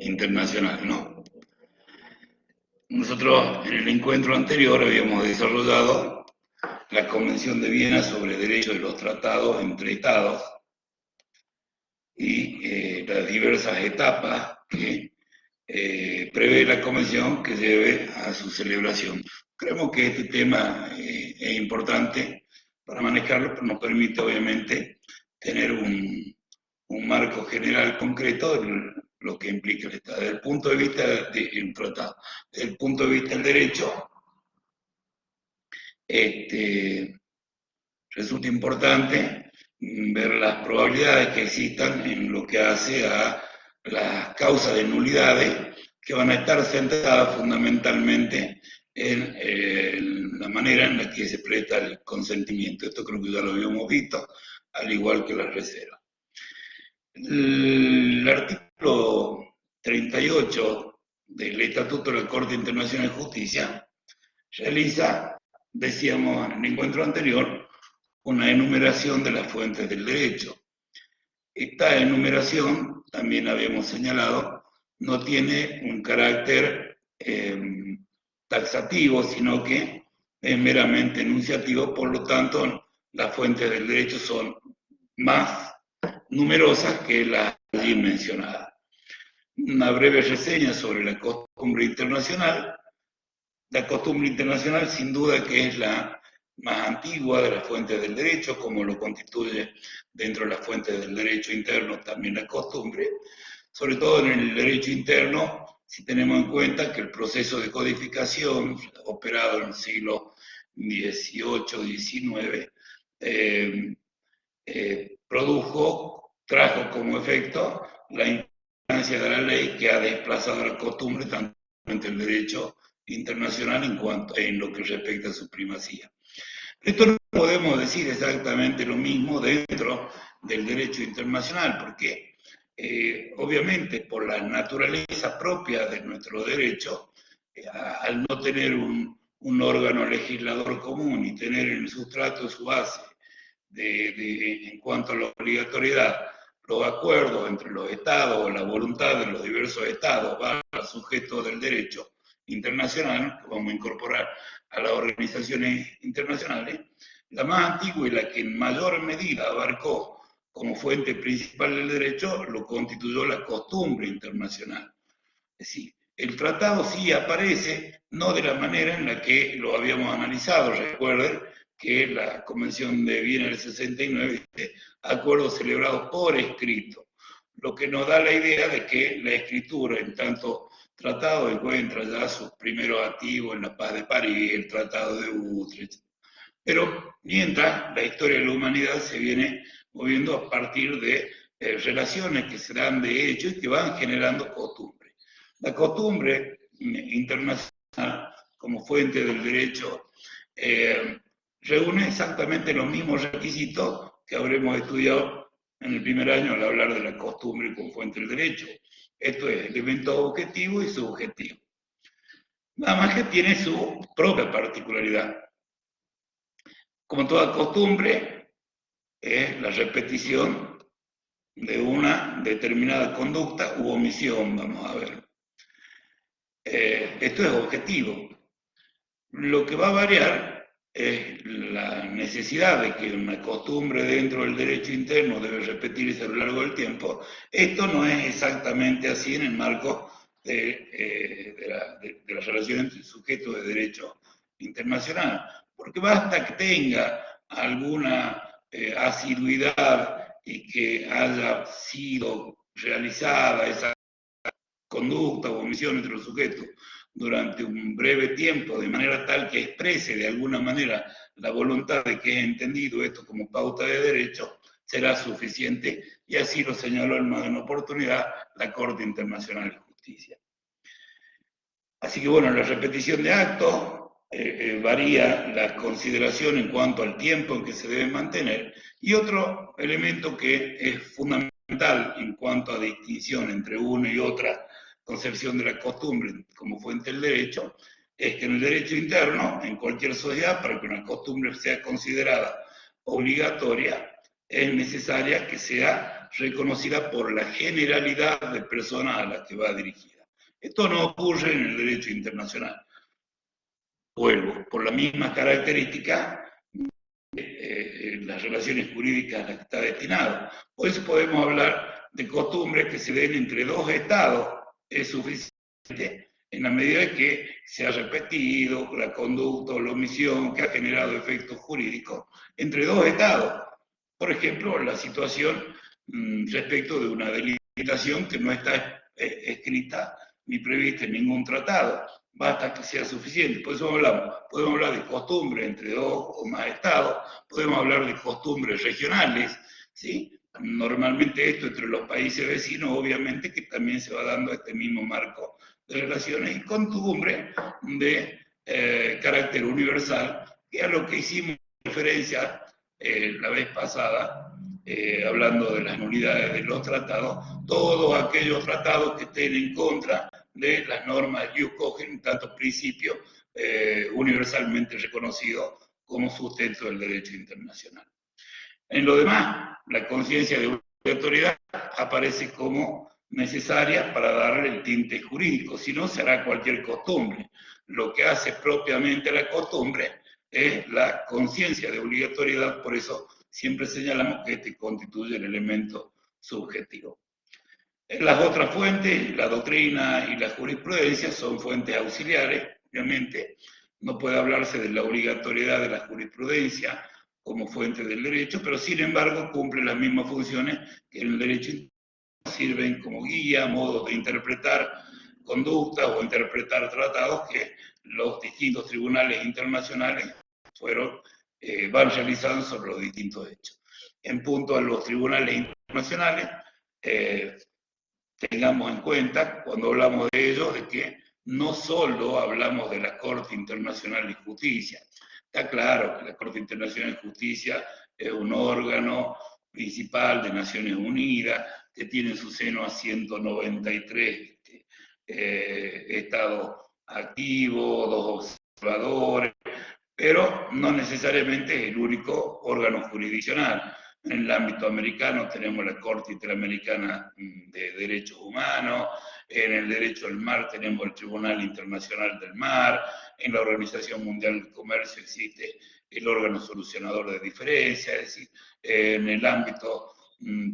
internacional, ¿no? Nosotros en el encuentro anterior habíamos desarrollado la Convención de Viena sobre Derechos de los Tratados entre Estados y las diversas etapas que prevé la Convención que lleve a su celebración. Creemos que este tema es importante para manejarlo, pero nos permite obviamente tener un marco general concreto de lo que implica el Estado. Desde el punto de vista del tratado, desde el punto de vista del derecho, resulta importante ver las probabilidades que existan en lo que hace a las causas de nulidades que van a estar centradas fundamentalmente en la manera en la que se presta el consentimiento. Esto creo que ya lo habíamos visto, al igual que las reservas. El artículo 38 del Estatuto de la Corte Internacional de Justicia realiza, decíamos en el encuentro anterior, una enumeración de las fuentes del derecho. Esta enumeración, también habíamos señalado, no tiene un carácter taxativo, sino que es meramente enunciativo, por lo tanto, las fuentes del derecho son más numerosas que las allí mencionadas. Una breve reseña sobre la costumbre internacional. La costumbre internacional, sin duda, que es la más antigua de las fuentes del derecho, como lo constituye dentro de las fuentes del derecho interno también la costumbre, sobre todo en el derecho interno, si tenemos en cuenta que el proceso de codificación operado en el siglo XVIII-XIX trajo como efecto la importancia de la ley que ha desplazado la costumbre tanto en el derecho internacional en lo que respecta a su primacía. Esto no podemos decir exactamente lo mismo dentro del derecho internacional, porque obviamente por la naturaleza propia de nuestro derecho, al no tener un órgano legislador común y tener en el sustrato su base en cuanto a la obligatoriedad, los acuerdos entre los estados o la voluntad de los diversos estados va al sujeto del derecho internacional, que vamos a incorporar a las organizaciones internacionales, la más antigua y la que en mayor medida abarcó como fuente principal del derecho lo constituyó la costumbre internacional. Es decir, el tratado sí aparece, no de la manera en la que lo habíamos analizado. Recuerden que la Convención de Viena del 69 dice acuerdos celebrados por escrito, lo que nos da la idea de que la escritura, en tanto tratado, encuentra ya sus primeros activos en la Paz de París, el Tratado de Utrecht. Pero mientras, la historia de la humanidad se viene moviendo a partir de relaciones que se dan de hecho y que van generando costumbres. La costumbre internacional como fuente del derecho reúne exactamente los mismos requisitos que habremos estudiado en el primer año al hablar de la costumbre como fuente del derecho. Esto es elementos objetivos y subjetivos. Nada más que tiene su propia particularidad. Como toda costumbre, es la repetición de una determinada conducta u omisión, vamos a ver. Esto es objetivo. Lo que va a variar es la necesidad de que una costumbre dentro del derecho interno debe repetirse a lo largo del tiempo. Esto no es exactamente así en el marco de la relación entre el sujeto de derecho internacional, porque basta que tenga alguna asiduidad y que haya sido realizada esa conducta o omisión entre los sujetos durante un breve tiempo, de manera tal que exprese de alguna manera la voluntad de que he entendido esto como pauta de derecho, será suficiente, y así lo señaló en más de una oportunidad la Corte Internacional de Justicia. Así que bueno, la repetición de actos varía la consideración en cuanto al tiempo en que se debe mantener, y otro elemento que es fundamental en cuanto a distinción entre una y otra concepción de la costumbre como fuente del derecho, es que en el derecho interno, en cualquier sociedad, para que una costumbre sea considerada obligatoria, es necesaria que sea reconocida por la generalidad de personas a las que va dirigida. Esto no ocurre en el derecho internacional. Vuelvo, por la misma característica las relaciones jurídicas a las que está destinado. Por eso podemos hablar de costumbres que se den entre dos estados, es suficiente en la medida que se ha repetido la conducta o la omisión que ha generado efectos jurídicos entre dos estados. Por ejemplo, la situación respecto de una delimitación que no está escrita ni prevista en ningún tratado. Basta que sea suficiente. Por eso podemos hablar de costumbres entre dos o más estados, podemos hablar de costumbres regionales, ¿sí? Normalmente esto entre los países vecinos, obviamente que también se va dando este mismo marco de relaciones y costumbres de carácter universal, que es a lo que hicimos referencia la vez pasada, hablando de las nulidades de los tratados, todos aquellos tratados que estén en contra de las normas ius cogens, tanto principio universalmente reconocido como sustento del derecho internacional. En lo demás, la conciencia de obligatoriedad aparece como necesaria para darle el tinte jurídico, si no será cualquier costumbre. Lo que hace propiamente la costumbre es la conciencia de obligatoriedad, por eso siempre señalamos que este constituye el elemento subjetivo. Las otras fuentes, la doctrina y la jurisprudencia, son fuentes auxiliares, obviamente. No puede hablarse de la obligatoriedad de la jurisprudencia como fuente del derecho, pero sin embargo cumplen las mismas funciones que en el derecho, sirven como guía, modos de interpretar conductas o interpretar tratados que los distintos tribunales internacionales van realizando sobre los distintos hechos. En punto a los tribunales internacionales, tengamos en cuenta, cuando hablamos de ellos, de que no solo hablamos de la Corte Internacional de Justicia. Está claro que la Corte Internacional de Justicia es un órgano principal de Naciones Unidas, que tiene en su seno a 193 estados activos, 2 observadores, pero no necesariamente es el único órgano jurisdiccional. En el ámbito americano tenemos la Corte Interamericana de Derechos Humanos, en el derecho del mar tenemos el Tribunal Internacional del Mar, en la Organización Mundial del Comercio existe el órgano solucionador de diferencias, es decir, en el ámbito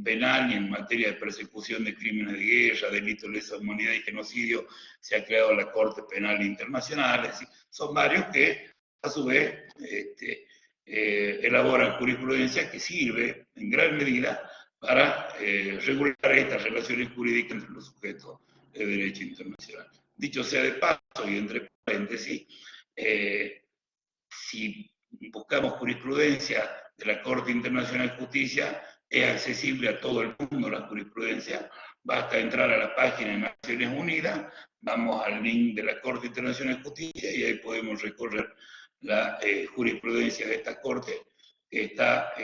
penal y en materia de persecución de crímenes de guerra, delitos de lesa humanidad y genocidio, se ha creado la Corte Penal Internacional, es decir, son varios que a su vez elaboran jurisprudencia que sirve en gran medida para regular estas relaciones jurídicas entre los sujetos de derecho internacional. Dicho sea de paso y entre paréntesis, si buscamos jurisprudencia de la Corte Internacional de Justicia, es accesible a todo el mundo la jurisprudencia, basta entrar a la página de Naciones Unidas, vamos al link de la Corte Internacional de Justicia y ahí podemos recorrer la jurisprudencia de esta Corte, que está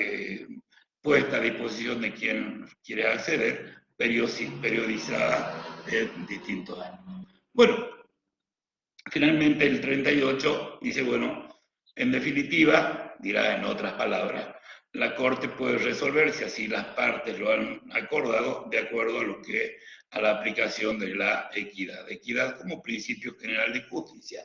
puesta a disposición de quien quiere acceder, periodizada en distintos años. Bueno, finalmente el 38 dice, bueno, en definitiva, dirá en otras palabras, la Corte puede resolver, si así las partes lo han acordado, de acuerdo a la aplicación de la equidad. Equidad como principio general de justicia,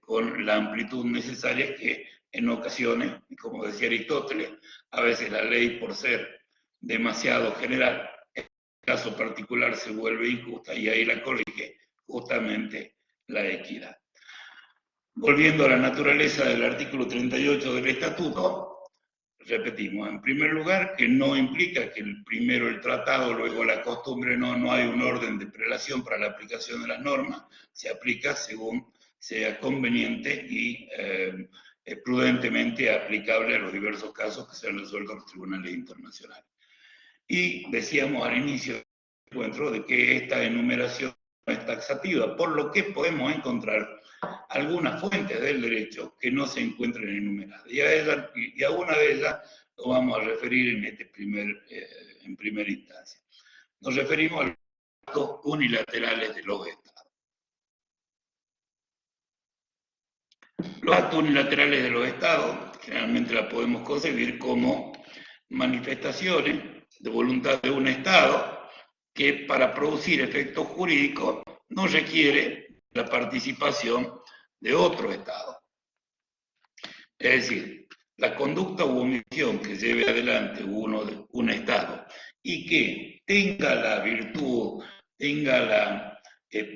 con la amplitud necesaria que en ocasiones, como decía Aristóteles, a veces la ley por ser demasiado general, en caso particular se vuelve injusta y ahí la corrige justamente la equidad. Volviendo a la naturaleza del artículo 38 del Estatuto, repetimos, en primer lugar, que no implica que primero el tratado, luego la costumbre, no hay un orden de prelación para la aplicación de las normas, se aplica según sea conveniente y prudentemente aplicable a los diversos casos que se han resuelto en los tribunales internacionales. Y decíamos al inicio del encuentro de que esta enumeración no es taxativa, por lo que podemos encontrar algunas fuentes del derecho que no se encuentran enumeradas. Y a una de ellas lo vamos a referir en primera instancia. Nos referimos a los actos unilaterales de los Estados. Los actos unilaterales de los Estados generalmente la podemos concebir como manifestaciones de voluntad de un Estado que para producir efectos jurídicos no requiere la participación de otro Estado. Es decir, la conducta u omisión que lleve adelante un Estado y que tenga la virtud, tenga la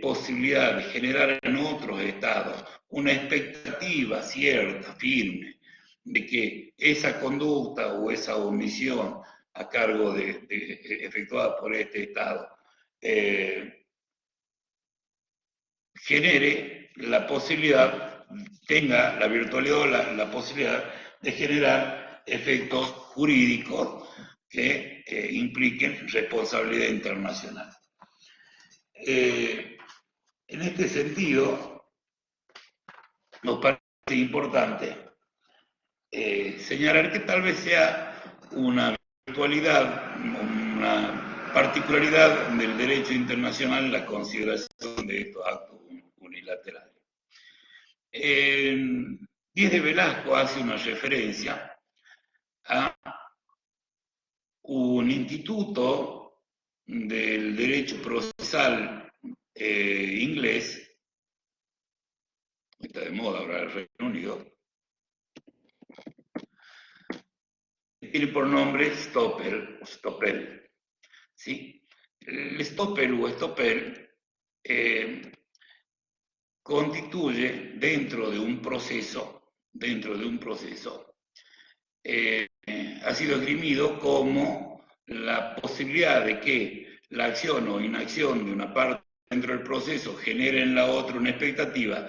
posibilidad de generar en otros Estados una expectativa cierta, firme, de que esa conducta o esa omisión a cargo efectuada por este Estado genere la posibilidad, tenga la virtualidad o la posibilidad de generar efectos jurídicos que impliquen responsabilidad internacional. En este sentido, nos parece importante señalar que tal vez sea una virtualidad, una particularidad del derecho internacional la consideración de estos actos unilaterales. Diez de Velasco hace una referencia a un instituto del derecho procesal inglés, está de moda ahora el Reino Unido, tiene por nombre Stoppel, ¿sí? El Stoppel o Stoppel constituye dentro de un proceso, ha sido esgrimido como la posibilidad de que la acción o inacción de una parte dentro del proceso genere en la otra una expectativa,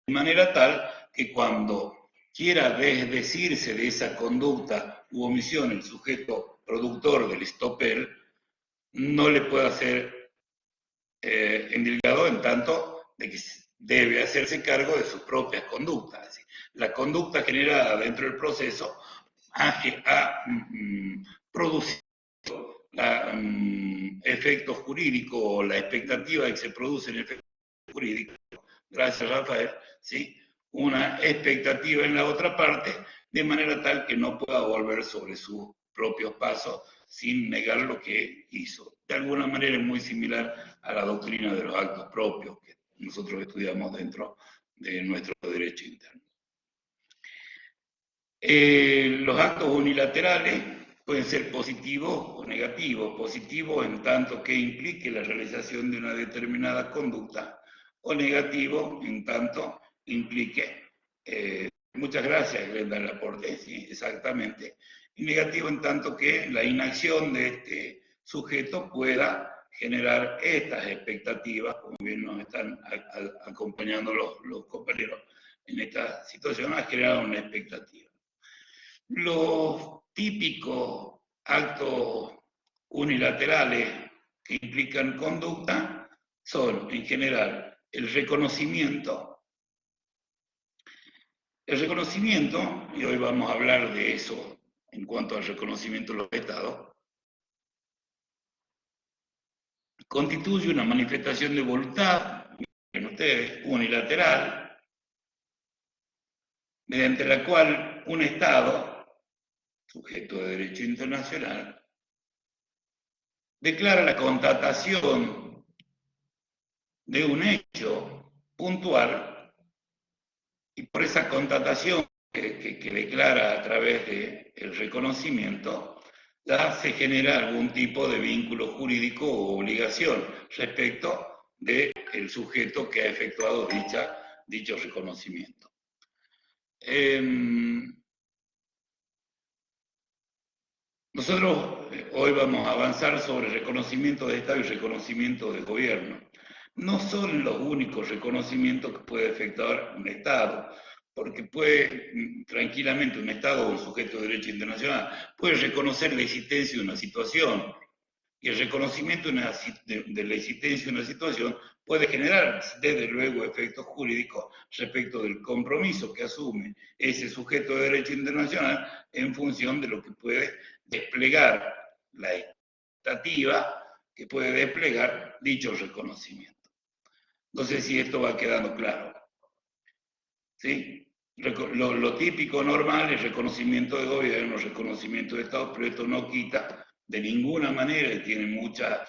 de manera tal que cuando quiera desdecirse de esa conducta u omisión el sujeto productor del Stoppel, no le pueda ser endilgado en tanto de que debe hacerse cargo de sus propias conductas. Es decir, la conducta generada dentro del proceso ha producido efectos jurídicos o la expectativa de que se producen efectos jurídicos, gracias Rafael, ¿sí? Una expectativa en la otra parte, de manera tal que no pueda volver sobre sus propios pasos sin negar lo que hizo. De alguna manera es muy similar a la doctrina de los actos propios que nosotros estudiamos dentro de nuestro derecho interno. Los actos unilaterales pueden ser positivos o negativos. Positivos en tanto que implique la realización de una determinada conducta, o negativo en tanto implique, muchas gracias Glenda el aporte, sí, exactamente, y negativo en tanto que la inacción de este sujeto pueda generar estas expectativas, como bien nos están acompañando los compañeros en esta situación, ha generado una expectativa. Los típicos actos unilaterales que implican conducta son, en general, el reconocimiento, y hoy vamos a hablar de eso en cuanto al reconocimiento de los estados, constituye una manifestación de voluntad, miren ustedes, unilateral, mediante la cual un estado, sujeto de derecho internacional, declara la constatación de un hecho puntual y por esa constatación que declara a través del reconocimiento, ya se genera algún tipo de vínculo jurídico o obligación respecto del sujeto que ha efectuado dicho reconocimiento. Nosotros hoy vamos a avanzar sobre reconocimiento de Estado y reconocimiento de gobierno. No son los únicos reconocimientos que puede efectuar un Estado, porque puede tranquilamente un Estado o un sujeto de derecho internacional puede reconocer la existencia de una situación, y el reconocimiento de la existencia de una situación puede generar, desde luego, efectos jurídicos respecto del compromiso que asume ese sujeto de derecho internacional en función de lo que puede desplegar la expectativa que puede desplegar dicho reconocimiento. No sé si esto va quedando claro. ¿Sí? Lo típico normal es reconocimiento de gobierno, reconocimiento de Estado, pero esto no quita de ninguna manera, y tiene mucha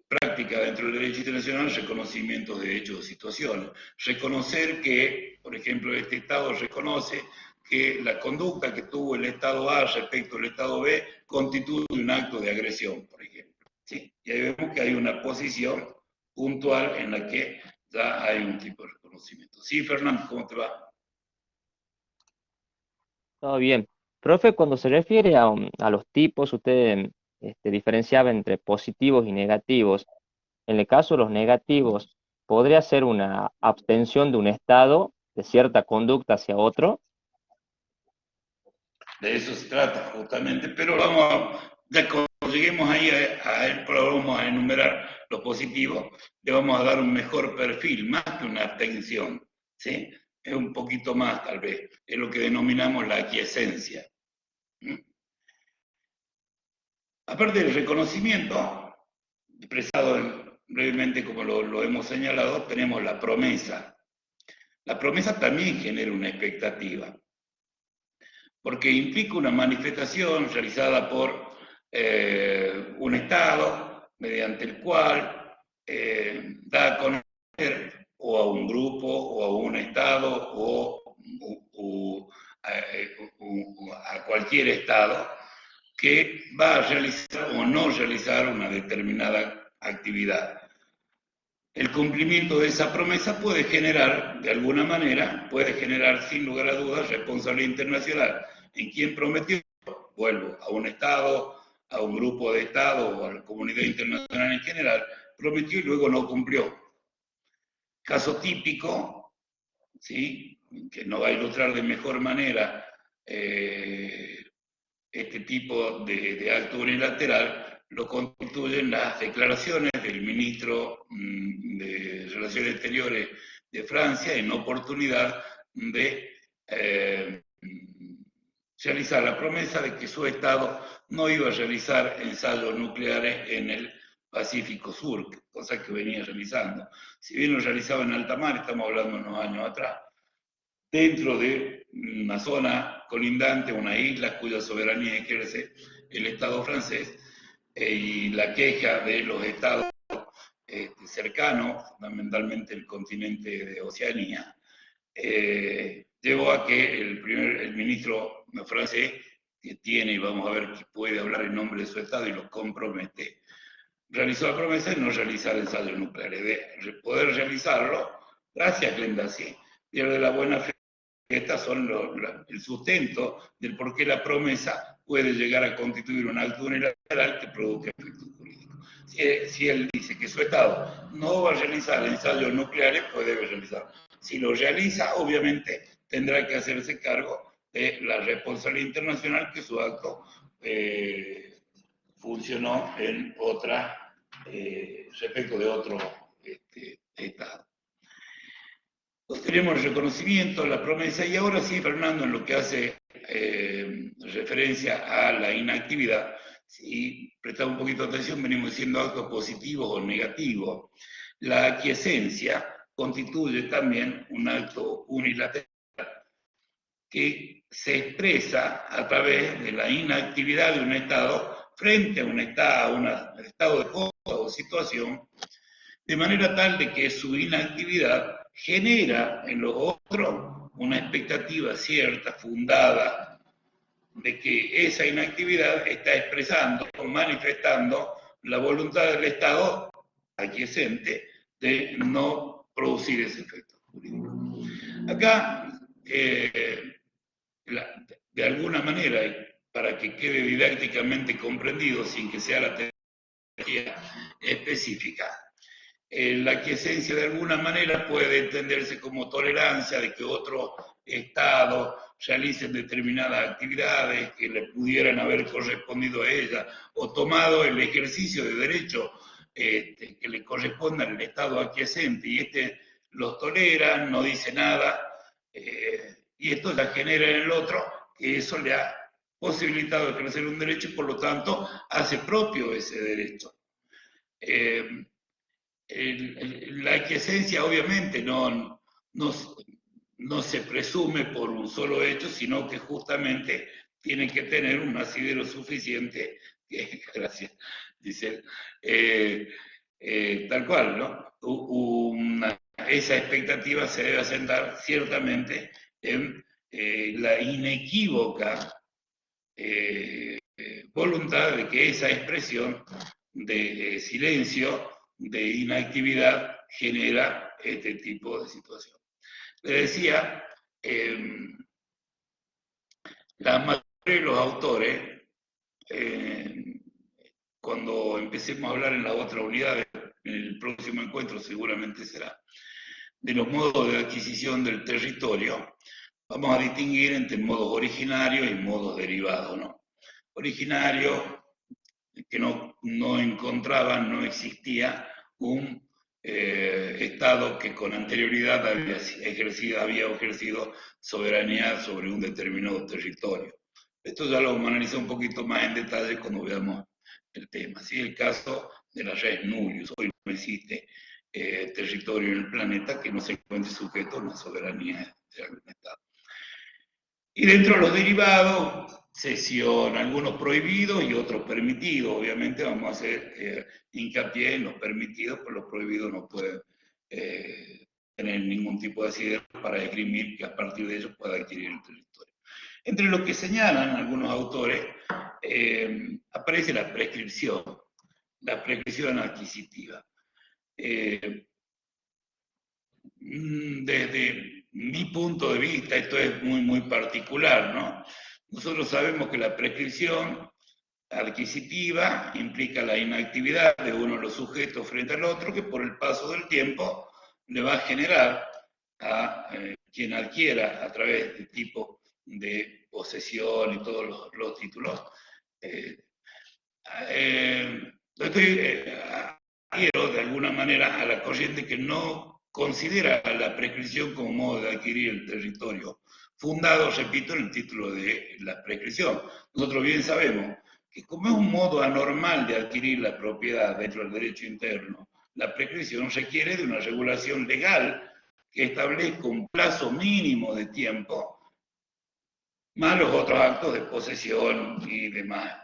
práctica dentro del derecho internacional, reconocimiento de hechos o situaciones. Reconocer que, por ejemplo, este Estado reconoce que la conducta que tuvo el Estado A respecto al Estado B constituye un acto de agresión, por ejemplo. ¿Sí? Y ahí vemos que hay una posición puntual en la que ya hay un tipo de reconocimiento. Sí, Fernando, ¿cómo te va? Todo bien. Profe, cuando se refiere a los tipos, usted diferenciaba entre positivos y negativos. En el caso de los negativos, ¿podría ser una abstención de un Estado de cierta conducta hacia otro? De eso se trata justamente, pero vamos ya cuando lleguemos ahí a él, vamos a enumerar lo positivo, le vamos a dar un mejor perfil, más que una abstención, ¿sí? Es un poquito más tal vez, es lo que denominamos la aquiescencia. ¿Mm? Aparte del reconocimiento, expresado brevemente como lo hemos señalado, tenemos la promesa. La promesa también genera una expectativa, porque implica una manifestación realizada por un Estado mediante el cual da a conocer o a un grupo o a un Estado o a cualquier Estado que va a realizar o no realizar una determinada actividad. El cumplimiento de esa promesa puede generar, de alguna manera, puede generar sin lugar a dudas responsabilidad internacional. ¿En quién prometió? Vuelvo, a un Estado, a un grupo de Estados o a la comunidad internacional en general, prometió y luego no cumplió. Caso típico, ¿sí? Que nos va a ilustrar de mejor manera este tipo de acto unilateral, lo constituyen las declaraciones del ministro de Relaciones Exteriores de Francia en oportunidad de realizar la promesa de que su Estado no iba a realizar ensayos nucleares en el Pacífico Sur, cosa que venía realizando. Si bien lo realizaba en alta mar, estamos hablando de unos años atrás, dentro de una zona colindante, una isla cuya soberanía ejerce el Estado francés, y la queja de los estados cercanos, fundamentalmente el continente de Oceanía, llevó a que el ministro francés, que tiene, y vamos a ver que puede hablar en nombre de su Estado y lo compromete, realizó la promesa de no realizar ensayos nucleares, de poder realizarlo, gracias a Glendacier, pierde la buena fe. Estas son el sustento del por qué la promesa puede llegar a constituir un acto unilateral que produzca efectos jurídicos. Si él dice que su Estado no va a realizar ensayos nucleares, pues debe realizar. Si lo realiza, obviamente tendrá que hacerse cargo de la responsabilidad internacional que su acto funcionó en otra, respecto de otro Estado. Tenemos el reconocimiento, la promesa, y ahora sí, Fernando, en lo que hace referencia a la inactividad, si prestamos un poquito de atención, venimos diciendo actos positivos o negativos. La aquiescencia constituye también un acto unilateral que se expresa a través de la inactividad de un Estado frente a un estado de cosa o situación, de manera tal de que su inactividad genera en los otros una expectativa cierta, fundada, de que esa inactividad está expresando o manifestando la voluntad del Estado aquiescente de no producir ese efecto jurídico. Acá, de alguna manera, para que quede didácticamente comprendido sin que sea la teoría específica, la aquiescencia de alguna manera puede entenderse como tolerancia de que otros estados realicen determinadas actividades que le pudieran haber correspondido a ella o tomado el ejercicio de derecho que le corresponde al estado aquiescente y los tolera, no dice nada, y esto ya genera en el otro que eso le ha posibilitado ejercer un derecho y por lo tanto hace propio ese derecho. La aquiescencia obviamente no se presume por un solo hecho, sino que justamente tiene que tener un asidero suficiente, gracias, dice, tal cual, ¿no? Esa expectativa se debe asentar ciertamente en la inequívoca voluntad de que esa expresión de silencio, de inactividad, genera este tipo de situación. Le decía, la mayoría de los autores, cuando empecemos a hablar en la otra unidad, en el próximo encuentro seguramente será, de los modos de adquisición del territorio, vamos a distinguir entre modos originarios y modos derivados, ¿no? Originario, que no encontraban, no existía un Estado que con anterioridad había ejercido soberanía sobre un determinado territorio. Esto ya lo vamos a analizar un poquito más en detalle cuando veamos el tema. ¿Sí? El caso de la res nullius. Hoy no existe territorio en el planeta que no se encuentre sujeto a una soberanía de algún Estado. Y dentro de los derivados, cesión, algunos prohibidos y otros permitidos. Obviamente vamos a hacer hincapié en los permitidos, pero los prohibidos no pueden tener ningún tipo de asidero para esgrimir que a partir de ellos pueda adquirir el territorio. Entre lo que señalan algunos autores, aparece la prescripción adquisitiva. Desde mi punto de vista, esto es muy particular, ¿no? Nosotros sabemos que la prescripción adquisitiva implica la inactividad de uno de los sujetos frente al otro, que por el paso del tiempo le va a generar a quien adquiera a través de tipo de posesión y todos los títulos. Adhiero de alguna manera a la corriente que no considera la prescripción como modo de adquirir el territorio, fundado, repito, en el título de la prescripción. Nosotros bien sabemos que como es un modo anormal de adquirir la propiedad dentro del derecho interno, la prescripción requiere de una regulación legal que establezca un plazo mínimo de tiempo, más los otros actos de posesión y demás.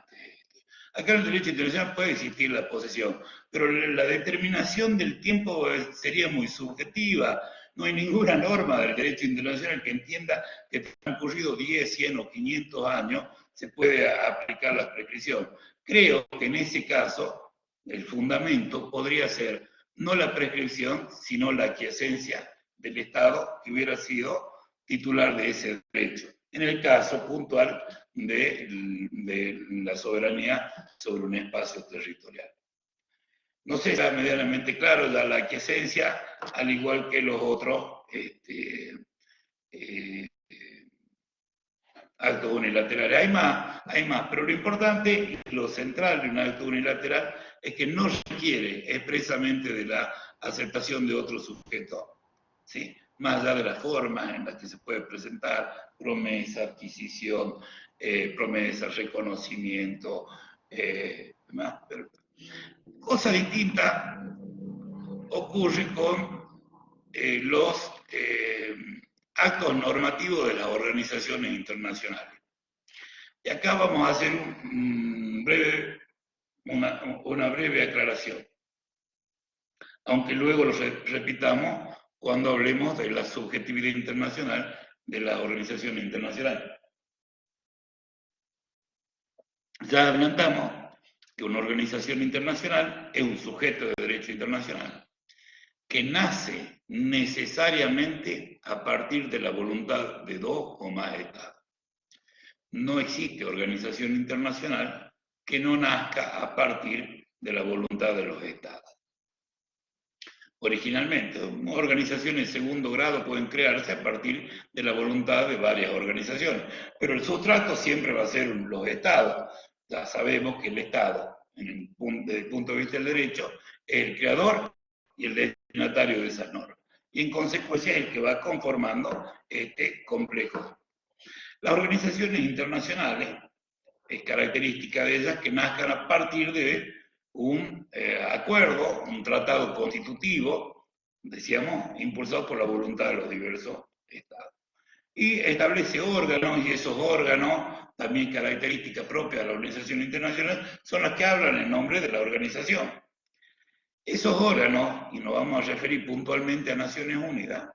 Acá en el derecho internacional puede existir la posesión, pero la determinación del tiempo sería muy subjetiva. No hay ninguna norma del derecho internacional que entienda que transcurrido 10, 100 o 500 años se puede aplicar la prescripción. Creo que en ese caso el fundamento podría ser no la prescripción, sino la aquiescencia del Estado que hubiera sido titular de ese derecho. En el caso puntual de la soberanía sobre un espacio territorial. No sé si está medianamente claro ya la aquiescencia, al igual que los otros actos unilaterales. Hay más, pero lo importante y lo central de un acto unilateral es que no requiere expresamente de la aceptación de otro sujeto, ¿sí? Más allá de las formas en las que se puede presentar, promesa, adquisición, promesa, reconocimiento, demás. Pero cosa distinta ocurre con los actos normativos de las organizaciones internacionales. Y acá vamos a hacer una breve aclaración, aunque luego lo repitamos cuando hablemos de la subjetividad internacional de las organizaciones internacionales. Ya adelantamos que una organización internacional es un sujeto de derecho internacional que nace necesariamente a partir de la voluntad de dos o más estados. No existe organización internacional que no nazca a partir de la voluntad de los estados. Originalmente, organizaciones de segundo grado pueden crearse a partir de la voluntad de varias organizaciones, pero el sustrato siempre va a ser los estados. Ya sabemos que el Estado, desde el punto de vista del derecho, es el creador y el destinatario de esas normas. Y en consecuencia es el que va conformando este complejo. Las organizaciones internacionales, es característica de ellas que nazcan a partir de un acuerdo, un tratado constitutivo, decíamos, impulsado por la voluntad de los diversos estados. Y establece órganos, y esos órganos también características propias de la organización internacional, son las que hablan en nombre de la organización. Esos órganos, y nos vamos a referir puntualmente a Naciones Unidas,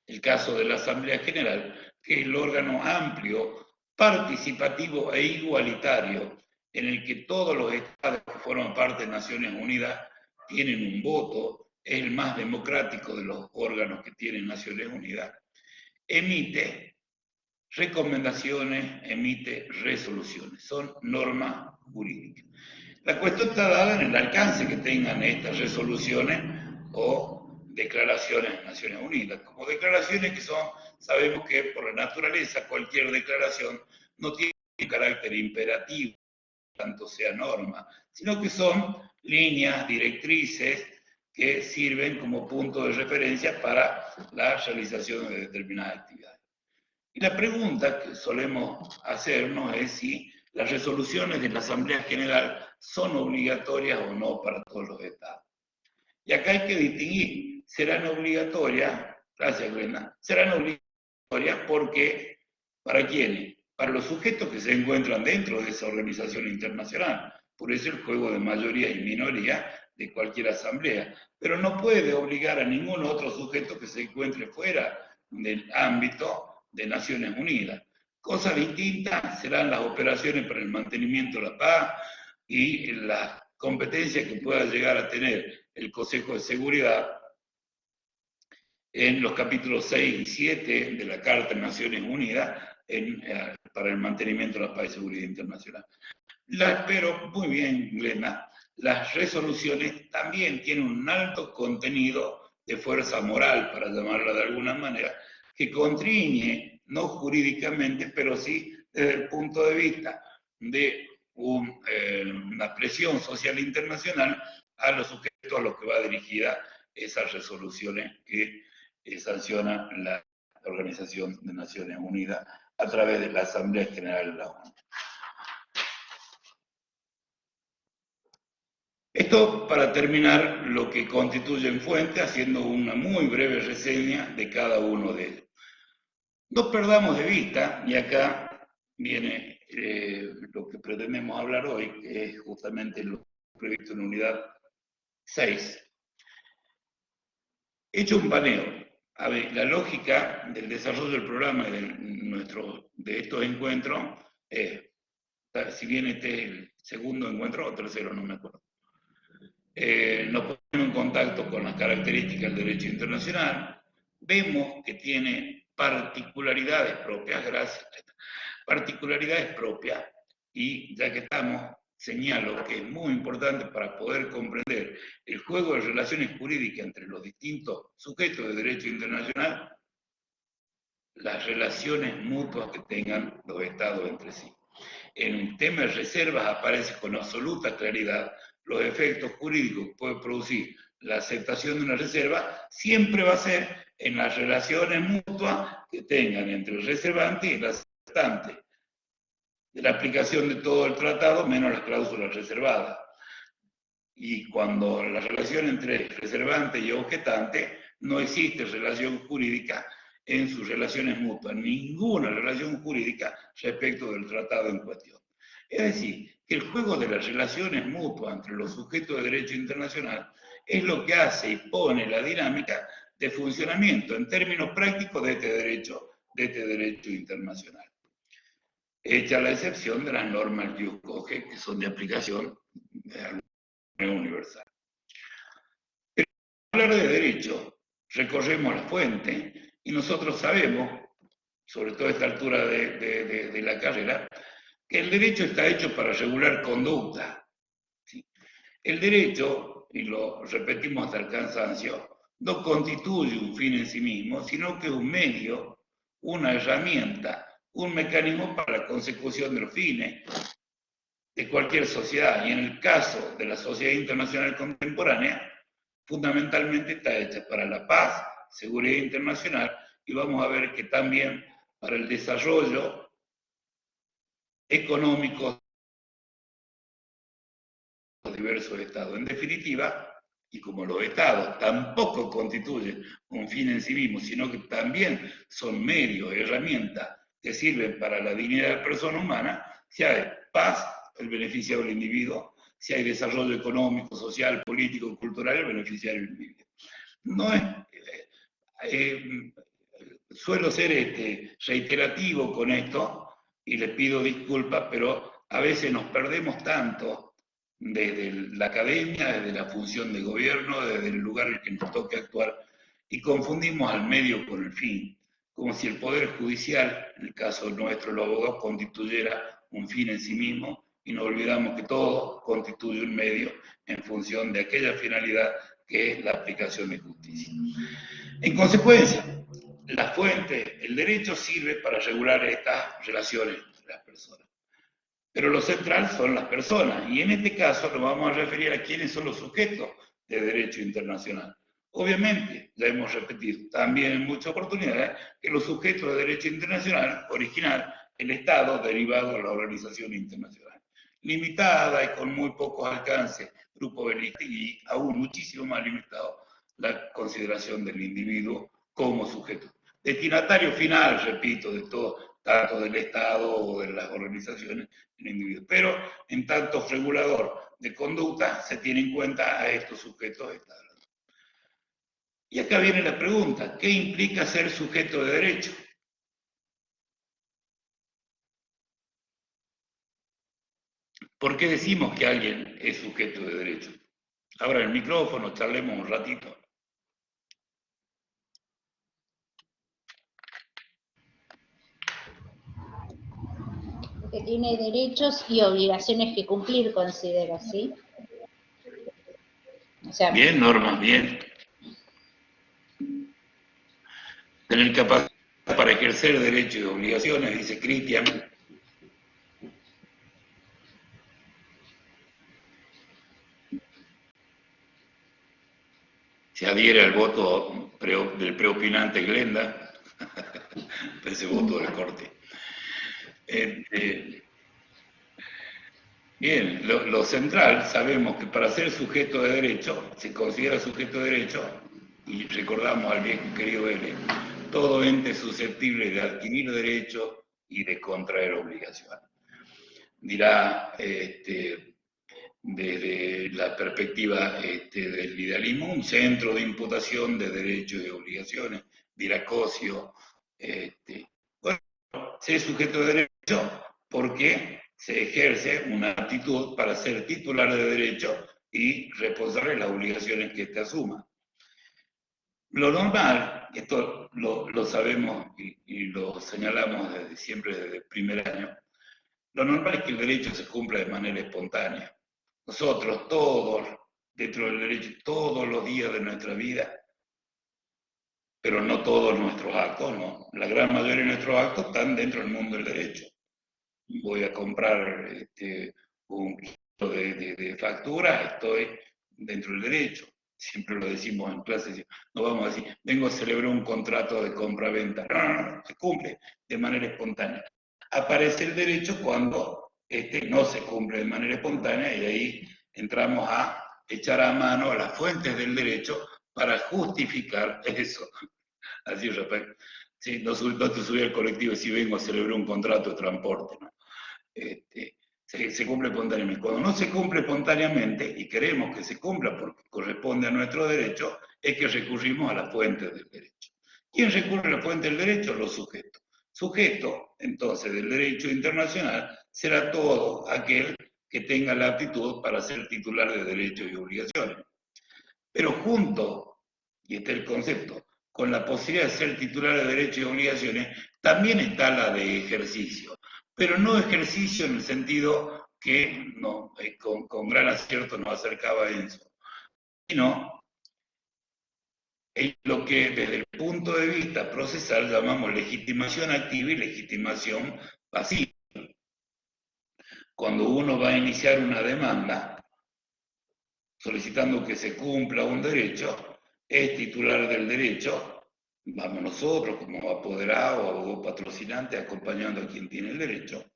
el caso de la Asamblea General, que es el órgano amplio, participativo e igualitario, en el que todos los estados que forman parte de Naciones Unidas tienen un voto, es el más democrático de los órganos que tienen Naciones Unidas, emite recomendaciones, emite resoluciones, son normas jurídicas. La cuestión está dada en el alcance que tengan estas resoluciones o declaraciones de Naciones Unidas. Como declaraciones que son, sabemos que por la naturaleza cualquier declaración no tiene un carácter imperativo, tanto sea norma, sino que son líneas, directrices que sirven como punto de referencia para la realización de determinadas actividades. Y la pregunta que solemos hacernos es si las resoluciones de la Asamblea General son obligatorias o no para todos los estados. Y acá hay que distinguir, serán obligatorias, gracias Glenda, serán obligatorias porque, ¿para quiénes? Para los sujetos que se encuentran dentro de esa organización internacional. Por eso el juego de mayoría y minoría de cualquier asamblea. Pero no puede obligar a ningún otro sujeto que se encuentre fuera del ámbito de Naciones Unidas. Cosa distinta serán las operaciones para el mantenimiento de la paz y las competencias que pueda llegar a tener el Consejo de Seguridad en los capítulos 6 y 7 de la Carta de Naciones Unidas para el mantenimiento de la paz y seguridad internacional. Pero muy bien, Glenda, las resoluciones también tienen un alto contenido de fuerza moral, para llamarla de alguna manera, que constriñe, no jurídicamente, pero sí desde el punto de vista de una presión social internacional a los sujetos a los que va dirigida esas resoluciones que sanciona la Organización de Naciones Unidas a través de la Asamblea General de la ONU. Esto para terminar lo que constituye en fuente, haciendo una muy breve reseña de cada uno de ellos. No perdamos de vista, y acá viene lo que pretendemos hablar hoy, que es justamente lo previsto en unidad 6. Hecho un paneo. A ver, la lógica del desarrollo del programa de estos encuentros es, si bien este es el segundo encuentro o tercero, no me acuerdo. Nos ponemos en contacto con las características del derecho internacional, vemos que tiene particularidades propias, particularidades propias, y ya que estamos, señalo que es muy importante para poder comprender el juego de relaciones jurídicas entre los distintos sujetos de derecho internacional, las relaciones mutuas que tengan los estados entre sí. En el tema de reservas aparece con absoluta claridad los efectos jurídicos que puede producir la aceptación de una reserva, siempre va a ser en las relaciones mutuas que tengan entre el reservante y el aceptante, de la aplicación de todo el tratado menos las cláusulas reservadas. Y cuando la relación entre reservante y objetante, no existe relación jurídica en sus relaciones mutuas, ninguna relación jurídica respecto del tratado en cuestión. Es decir, que el juego de las relaciones mutuas entre los sujetos de derecho internacional es lo que hace y pone la dinámica de funcionamiento en términos prácticos de este derecho internacional. Hecha la excepción de las normas jus cogens, que son de aplicación universal. Pero para hablar de derecho, recorremos la fuente y nosotros sabemos, sobre todo a esta altura de la carrera, que el derecho está hecho para regular conducta. ¿Sí? El derecho, y lo repetimos hasta el cansancio, no constituye un fin en sí mismo, sino que es un medio, una herramienta, un mecanismo para la consecución de los fines de cualquier sociedad. Y en el caso de la sociedad internacional contemporánea, fundamentalmente está hecha para la paz, seguridad internacional, y vamos a ver que también para el desarrollo económico de los diversos estados. En definitiva, y como los estados tampoco constituyen un fin en sí mismo, sino que también son medios, herramientas que sirven para la dignidad de la persona humana, si hay paz, el beneficio del individuo, si hay desarrollo económico, social, político, cultural, el beneficio del individuo. No es, eh, suelo ser reiterativo con esto y les pido disculpas, pero a veces nos perdemos tanto desde la academia, desde la función de gobierno, desde el lugar en el que nos toque actuar, y confundimos al medio con el fin, como si el Poder Judicial, en el caso nuestro, los abogados, constituyera un fin en sí mismo, y nos olvidamos que todo constituye un medio en función de aquella finalidad que es la aplicación de justicia. En consecuencia, la fuente, el derecho sirve para regular estas relaciones entre las personas. Pero lo central son las personas, y en este caso nos vamos a referir a quiénes son los sujetos de derecho internacional. Obviamente, ya hemos repetido también en muchas oportunidades que los sujetos de derecho internacional original el Estado derivado de la organización internacional, limitada y con muy pocos alcances, grupo bélico y aún muchísimo más limitado la consideración del individuo como sujeto. Destinatario final, repito, de todo, tanto del Estado o de las organizaciones, el individuo. Pero en tanto regulador de conducta se tiene en cuenta a estos sujetos estables. Y acá viene la pregunta, ¿qué implica ser sujeto de derecho? ¿Por qué decimos que alguien es sujeto de derecho? Ahora el micrófono, charlemos un ratito. Que tiene derechos y obligaciones que cumplir, considero, ¿sí? O sea, bien, Norma, bien. Tener capacidad para ejercer derechos y obligaciones, dice Cristian. Se adhiere al voto del preopinante Glenda, ese voto del corte. Bien, lo central, sabemos que para ser sujeto de derecho, se considera sujeto de derecho, y recordamos al viejo querido L, todo ente susceptible de adquirir derechos y de contraer obligaciones. Dirá, desde la perspectiva del idealismo, un centro de imputación de derechos y obligaciones, dirá Cosio. Bueno, ser sujeto de derecho porque se ejerce una actitud para ser titular de derecho y responsable de las obligaciones que éste asuma. Lo normal, esto lo sabemos y lo señalamos desde siempre, desde el primer año, lo normal es que el derecho se cumpla de manera espontánea. Nosotros todos, dentro del derecho, todos los días de nuestra vida, pero no todos nuestros actos, no. La gran mayoría de nuestros actos están dentro del mundo del derecho. Voy a comprar un kilo de factura, estoy dentro del derecho. Siempre lo decimos en clases, no vamos a decir, vengo a celebrar un contrato de compra-venta. No, se cumple de manera espontánea. Aparece el derecho cuando no se cumple de manera espontánea y ahí entramos a echar a mano a las fuentes del derecho para justificar eso. Así, Rafael. Sí, no te subí al colectivo si vengo a celebrar un contrato de transporte, ¿no? Se cumple espontáneamente. Cuando no se cumple espontáneamente y queremos que se cumpla porque corresponde a nuestro derecho, es que recurrimos a la fuente del derecho. ¿Quién recurre a la fuente del derecho? Los sujetos. Sujeto, entonces, del derecho internacional será todo aquel que tenga la aptitud para ser titular de derechos y obligaciones. Pero junto, y este es el concepto, con la posibilidad de ser titular de derechos y obligaciones, también está la de ejercicio. Pero no ejercicio en el sentido que no, con gran acierto nos acercaba a Enzo, sino en lo que desde el punto de vista procesal llamamos legitimación activa y legitimación pasiva. Cuando uno va a iniciar una demanda solicitando que se cumpla un derecho, es titular del derecho, vamos nosotros como apoderado o abogado patrocinante acompañando a quien tiene el derecho,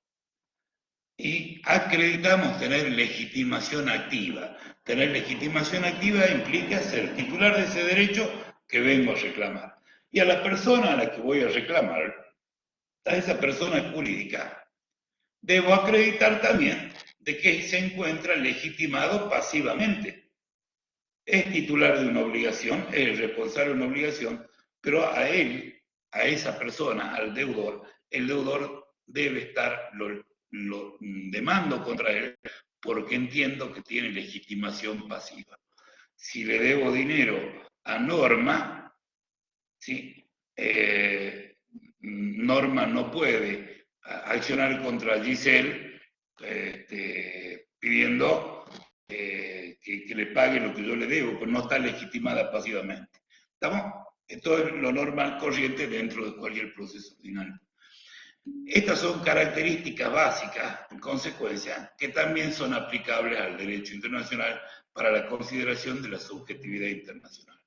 y acreditamos tener legitimación activa. Tener legitimación activa implica ser titular de ese derecho que vengo a reclamar. Y a la persona a la que voy a reclamar, a esa persona jurídica, debo acreditar también de que se encuentra legitimado pasivamente. Es titular de una obligación, es responsable de una obligación, pero a él, a esa persona, al deudor, el deudor debe estar, lo demando contra él porque entiendo que tiene legitimación pasiva. Si le debo dinero a Norma, ¿sí? Norma no puede accionar contra Giselle pidiendo que le pague lo que yo le debo, pues no está legitimada pasivamente. ¿Estamos? Esto es lo normal corriente dentro de cualquier proceso ordinario. Estas son características básicas, en consecuencia, que también son aplicables al derecho internacional para la consideración de la subjetividad internacional.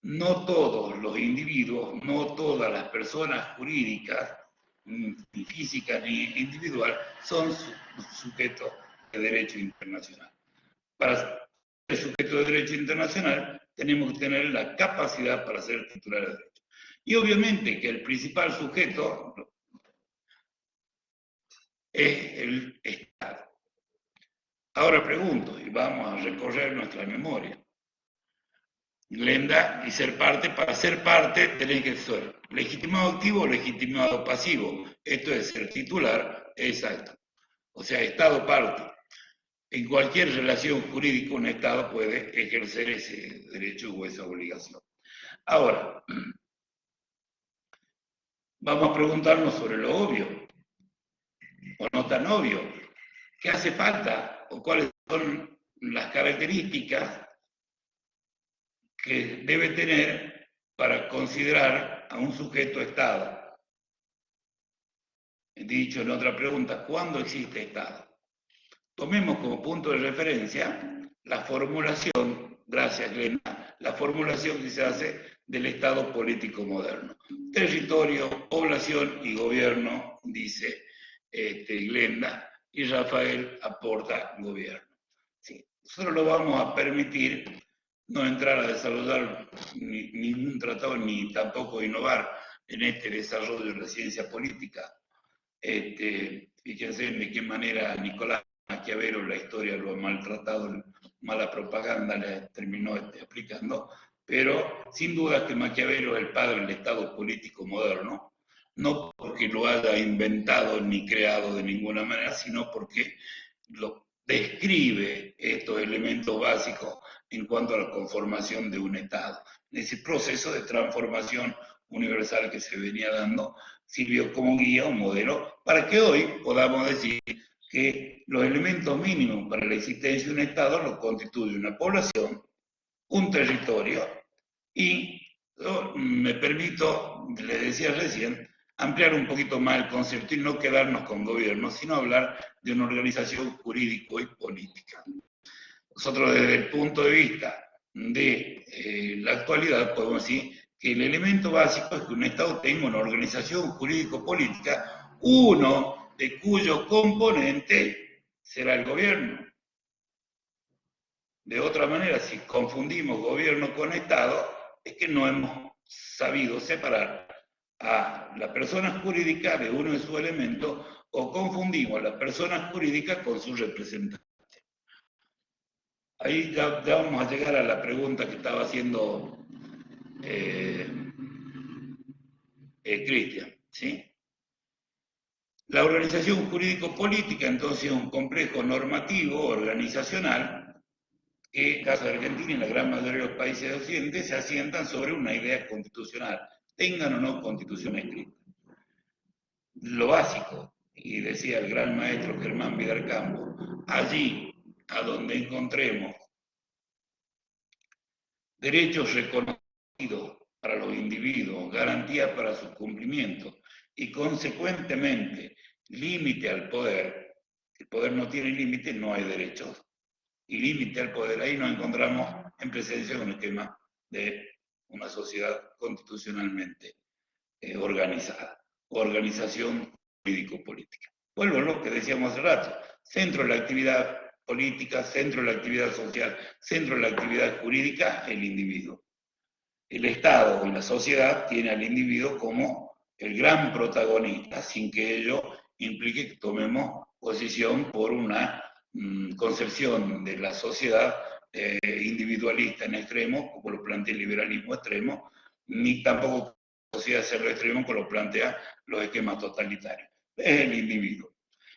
No todos los individuos, no todas las personas jurídicas, ni físicas ni individuales, son sujetos de derecho internacional. Para ser sujeto de derecho internacional, tenemos que tener la capacidad para ser titular de derecho. Y obviamente que el principal sujeto es el Estado. Ahora pregunto, y vamos a recorrer nuestra memoria. Glenda, y ser parte, para ser parte tenés que ser legitimado activo o legitimado pasivo. Esto es ser titular, exacto. O sea, Estado parte. En cualquier relación jurídica un Estado puede ejercer ese derecho o esa obligación. Ahora, vamos a preguntarnos sobre lo obvio, o no tan obvio. ¿Qué hace falta o cuáles son las características que debe tener para considerar a un sujeto Estado? Dicho en otra pregunta, ¿cuándo existe Estado? Tomemos como punto de referencia la formulación, gracias Glenda, la formulación que se hace del Estado político moderno. Territorio, población y gobierno, dice Glenda, y Rafael aporta gobierno. Sí, nosotros lo vamos a permitir no entrar a desarrollar ningún tratado ni tampoco innovar en este desarrollo de la ciencia política. Fíjense de qué manera Nicolás Maquiavelo la historia lo ha maltratado, mala propaganda le terminó aplicando, pero sin duda que Maquiavelo es el padre del Estado político moderno, no porque lo haya inventado ni creado de ninguna manera, sino porque lo describe estos elementos básicos en cuanto a la conformación de un Estado. En ese proceso de transformación universal que se venía dando, sirvió como guía, un modelo, para que hoy podamos decir que los elementos mínimos para la existencia de un Estado lo constituye una población, un territorio, y yo me permito, le decía recién, ampliar un poquito más el concepto y no quedarnos con gobierno, sino hablar de una organización jurídico y política. Nosotros desde el punto de vista de la actualidad podemos decir que el elemento básico es que un Estado tenga una organización jurídico-política, uno de cuyo componente será el gobierno. De otra manera, si confundimos gobierno con Estado, es que no hemos sabido separar a la persona jurídica de uno de sus elementos o confundimos a la persona jurídica con su representante. Ahí ya vamos a llegar a la pregunta que estaba haciendo Cristian, ¿sí? La organización jurídico-política entonces es un complejo normativo, organizacional, que en el caso de Argentina y en la gran mayoría de los países de Occidente se asientan sobre una idea constitucional, tengan o no constitución escrita. Lo básico, y decía el gran maestro Germán Vidal Campos, allí a donde encontremos derechos reconocidos para los individuos, garantías para su cumplimiento y consecuentemente límite al poder, el poder no tiene límite, no hay derechos, y límite al poder, ahí nos encontramos en presencia de un esquema de una sociedad constitucionalmente organizada, organización jurídico-política. Vuelvo a lo que decíamos hace rato, centro de la actividad política, centro de la actividad social, centro de la actividad jurídica, el individuo. El Estado y la sociedad tiene al individuo como el gran protagonista, sin que ello implique que tomemos posición por una concepción de la sociedad individualista en extremo, como lo plantea el liberalismo extremo, ni tampoco sociedad hacerlo extremo, como lo plantea los esquemas totalitarios. Es el individuo.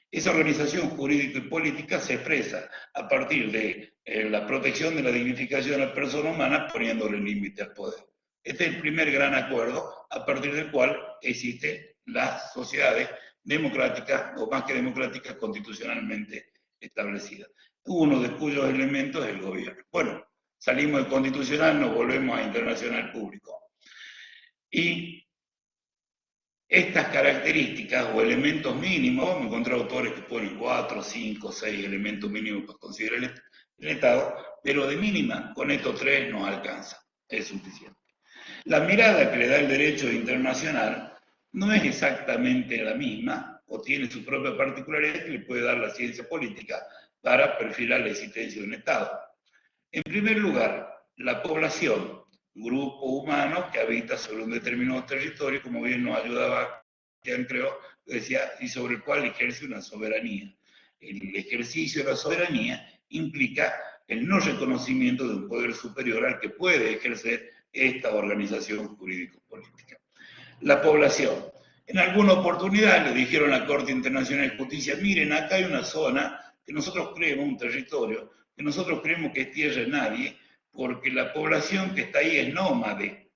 Esa organización jurídica y política se expresa a partir de la protección de la dignificación de la persona humana, poniéndole límite al poder. Este es el primer gran acuerdo a partir del cual existen las sociedades democráticas, o más que democráticas, constitucionalmente establecidas. Uno de cuyos elementos es el gobierno. Bueno, salimos de constitucional, nos volvemos a internacional público. Y estas características o elementos mínimos, vamos a encontrar autores que ponen 4, 5, 6 elementos mínimos para considerar el Estado, pero de mínima, con estos 3 nos alcanza, es suficiente. La mirada que le da el derecho internacional no es exactamente la misma, o tiene su propia particularidad que le puede dar la ciencia política para perfilar la existencia de un Estado. En primer lugar, la población, grupo humano que habita sobre un determinado territorio, como bien nos ayudaba, creo, decía, y sobre el cual ejerce una soberanía. El ejercicio de la soberanía implica el no reconocimiento de un poder superior al que puede ejercer esta organización jurídico-política. La población. En alguna oportunidad le dijeron a la Corte Internacional de Justicia, miren, acá hay una zona que nosotros creemos, un territorio, que nosotros creemos que es tierra de nadie, porque la población que está ahí es nómade.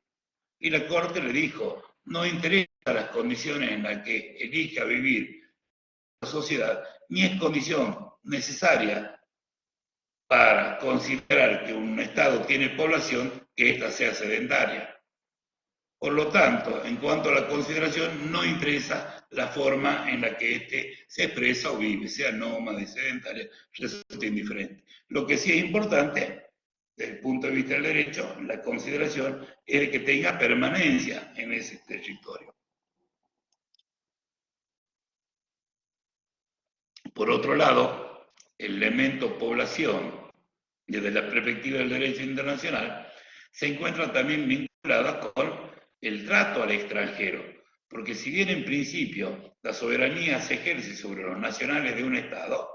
Y la Corte le dijo, no interesa las condiciones en las que elija vivir la sociedad, ni es condición necesaria para considerar que un Estado tiene población que ésta sea sedentaria. Por lo tanto, en cuanto a la consideración, no interesa la forma en la que éste se expresa o vive, sea nómade, sedentaria, resulta indiferente. Lo que sí es importante, desde el punto de vista del derecho, la consideración es de que tenga permanencia en ese territorio. Por otro lado, el elemento población, desde la perspectiva del derecho internacional, se encuentra también vinculada con el trato al extranjero, porque si bien en principio la soberanía se ejerce sobre los nacionales de un Estado,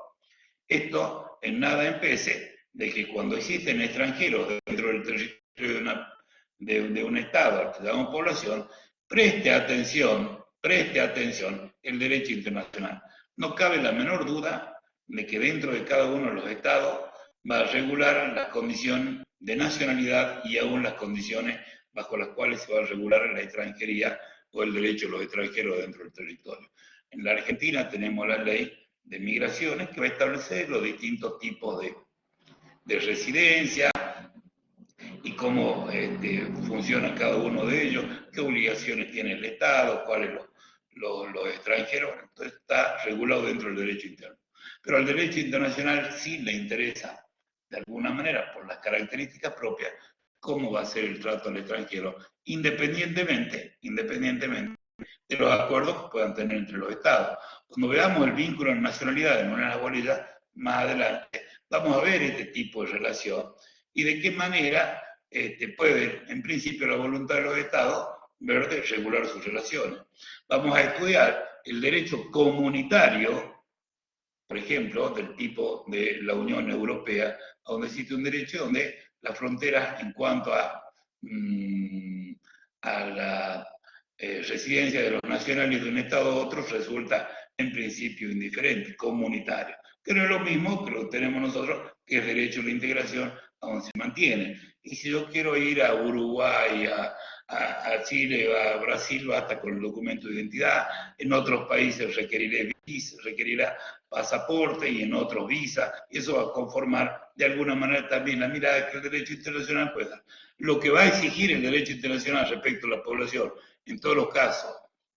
esto en nada impede de que cuando existen extranjeros dentro del territorio de un Estado al que llamamos población, preste atención el derecho internacional. No cabe la menor duda de que dentro de cada uno de los Estados va a regular las condiciones de nacionalidad y aún las condiciones bajo las cuales se va a regular la extranjería o el derecho de los extranjeros dentro del territorio. En la Argentina tenemos la ley de migraciones que va a establecer los distintos tipos de residencia y cómo funciona cada uno de ellos, qué obligaciones tiene el Estado, cuáles los extranjeros. Entonces está regulado dentro del derecho interno. Pero al derecho internacional sí le interesa, de alguna manera, por las características propias, cómo va a ser el trato al extranjero, independientemente de los acuerdos que puedan tener entre los Estados. Cuando veamos el vínculo en nacionalidad en una bolilla, más adelante, vamos a ver este tipo de relación y de qué manera puede, en principio, la voluntad de los Estados ver de regular sus relaciones. Vamos a estudiar el derecho comunitario, por ejemplo, del tipo de la Unión Europea, donde existe un derecho donde las fronteras en cuanto a la residencia de los nacionales de un Estado a otro resulta en principio indiferente, comunitario. Que no es lo mismo que lo tenemos nosotros, que es derecho a la integración, a donde se mantiene. Y si yo quiero ir a Uruguay, a Chile, a Brasil, basta con el documento de identidad. En otros países requerirá pasaporte y en otros visa. Eso va a conformar de alguna manera también la mirada que el derecho internacional puede dar. Lo que va a exigir el derecho internacional respecto a la población, en todos los casos,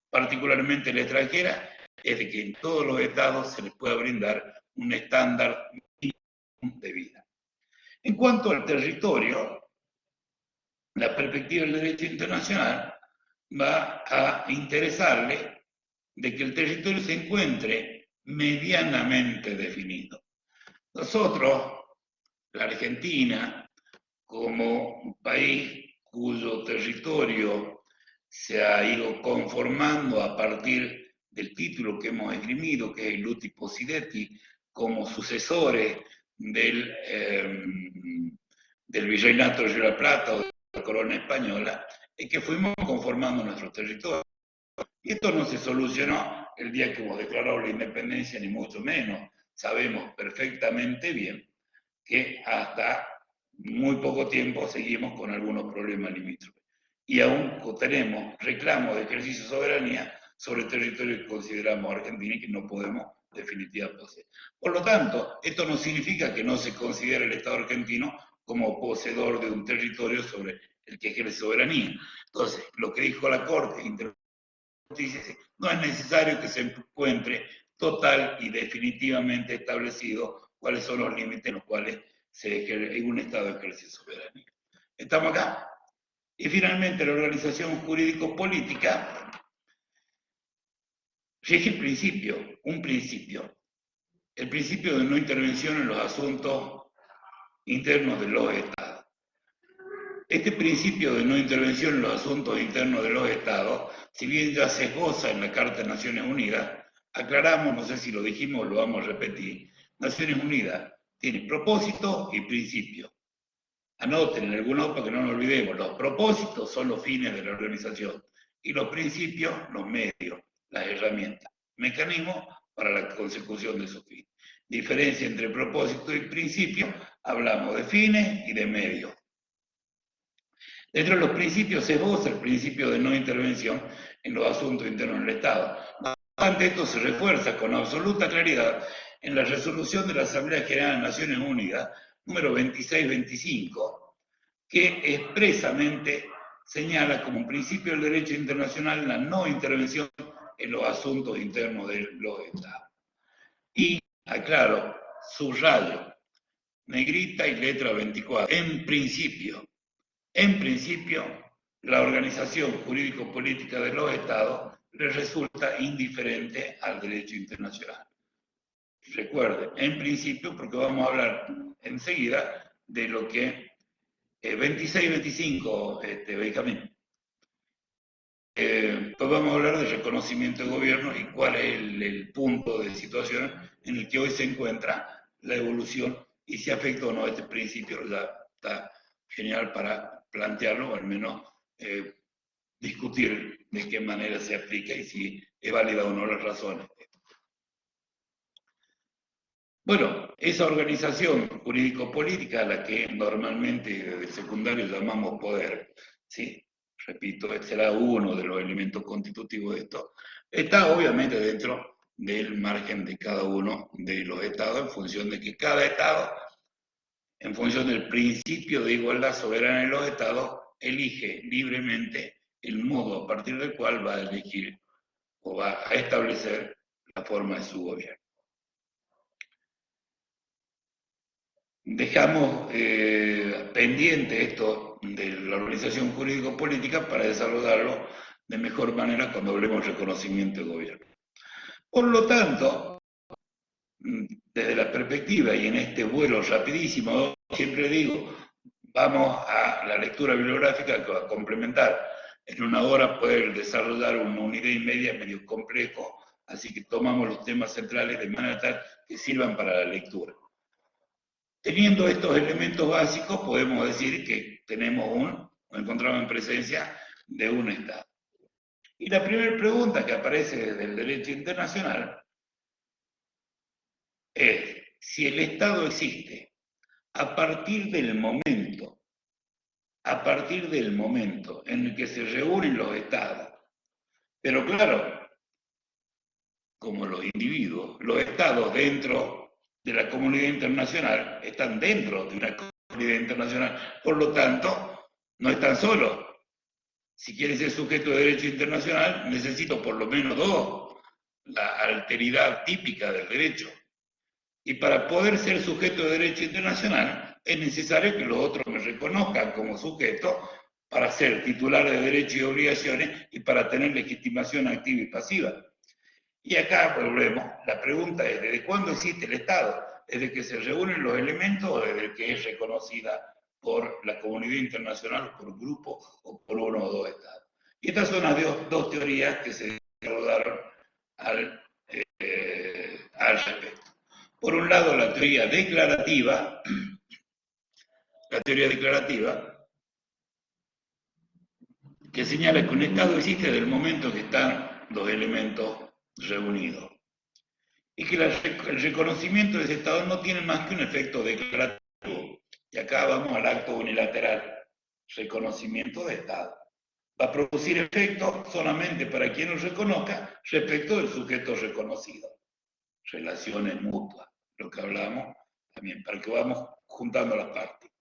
particularmente la extranjera, es de que en todos los estados se les pueda brindar un estándar de vida. En cuanto al territorio, la perspectiva del derecho internacional va a interesarle de que el territorio se encuentre medianamente definido. Nosotros, la Argentina, como un país cuyo territorio se ha ido conformando a partir del título que hemos esgrimido, que es el Luti Posidetti, como sucesores del Virreinato de Río de la Plata o de la corona española, y que fuimos conformando nuestro territorio. Y esto no se solucionó el día que hemos declarado la independencia, ni mucho menos. Sabemos perfectamente bien que hasta muy poco tiempo seguimos con algunos problemas limítrofes. Y aún tenemos reclamos de ejercicio de soberanía sobre territorios que consideramos Argentina y que no podemos definitivamente poseer. Por lo tanto, esto no significa que no se considere el Estado argentino como poseedor de un territorio sobre el que ejerce soberanía. Entonces, lo que dijo la Corte no es necesario que se encuentre total y definitivamente establecido cuáles son los límites en los cuales un Estado ejerce soberanía. ¿Estamos acá? Y finalmente, la organización jurídico-política rige un principio, el principio de no intervención en los asuntos internos de los Estados. Este principio de no intervención en los asuntos internos de los Estados, si bien ya se esboza en la Carta de Naciones Unidas, aclaramos, no sé si lo dijimos o lo vamos a repetir, Naciones Unidas tiene propósito y principio. Anoten en algún lado para que no nos olvidemos, los propósitos son los fines de la organización y los principios, los medios, las herramientas, mecanismos para la consecución de esos fines. Diferencia entre propósito y principio, hablamos de fines y de medios. Dentro de los principios se esboza el principio de no intervención en los asuntos internos del Estado. No obstante, esto se refuerza con absoluta claridad en la resolución de la Asamblea General de Naciones Unidas, número 2625, que expresamente señala como un principio del derecho internacional la no intervención en los asuntos internos de los Estados. Y, aclaro, subrayo, negrita y letra 24, en principio, la organización jurídico-política de los Estados les resulta indiferente al derecho internacional. Recuerden, en principio, porque vamos a hablar enseguida de lo que 26-25, Benjamín. Pues vamos a hablar de reconocimiento de gobierno y cuál es el punto de situación en el que hoy se encuentra la evolución y si afecta o no este principio. Ya está genial para plantearlo, o al menos discutir de qué manera se aplica y si es válida o no las razones. Bueno, esa organización jurídico-política a la que normalmente desde secundario llamamos poder, ¿sí? Repito, será uno de los elementos constitutivos de esto, está obviamente dentro del margen de cada uno de los estados en función de que cada estado, en función del principio de igualdad soberana de los estados, elige libremente el modo a partir del cual va a elegir o va a establecer la forma de su gobierno. Dejamos pendiente esto de la organización jurídico-política para desarrollarlo de mejor manera cuando hablemos de reconocimiento de gobierno. Por lo tanto, desde la perspectiva y en este vuelo rapidísimo, siempre digo, vamos a la lectura bibliográfica que va a complementar. En una hora poder desarrollar una unidad y media medio complejo, así que tomamos los temas centrales de manera tal que sirvan para la lectura. Teniendo estos elementos básicos, podemos decir que nos encontramos en presencia de un Estado. Y la primera pregunta que aparece desde el derecho internacional es si el Estado existe a partir del momento en el que se reúnen los Estados. Pero claro, como los individuos, los Estados dentro de la comunidad internacional están dentro de una comunidad internacional, por lo tanto, no están solos. Si quieren ser sujeto de derecho internacional, necesito por lo menos dos, la alteridad típica del derecho. Y para poder ser sujeto de derecho internacional, es necesario que los otros me reconozcan como sujeto para ser titular de derechos y obligaciones y para tener legitimación activa y pasiva. Y acá volvemos, la pregunta es, ¿desde cuándo existe el Estado? ¿Desde que se reúnen los elementos o desde que es reconocida por la comunidad internacional, por grupo o por uno o dos Estados? Y estas son las dos teorías que se desarrollaron al respecto. Por un lado, la teoría declarativa, que señala que un estado existe desde el momento que están los elementos reunidos. Y que el reconocimiento de ese estado no tiene más que un efecto declarativo. Y acá vamos al acto unilateral, reconocimiento de estado. Va a producir efecto solamente para quien lo reconozca respecto del sujeto reconocido. Relaciones mutuas, lo que hablamos también, para que vamos juntando las partes.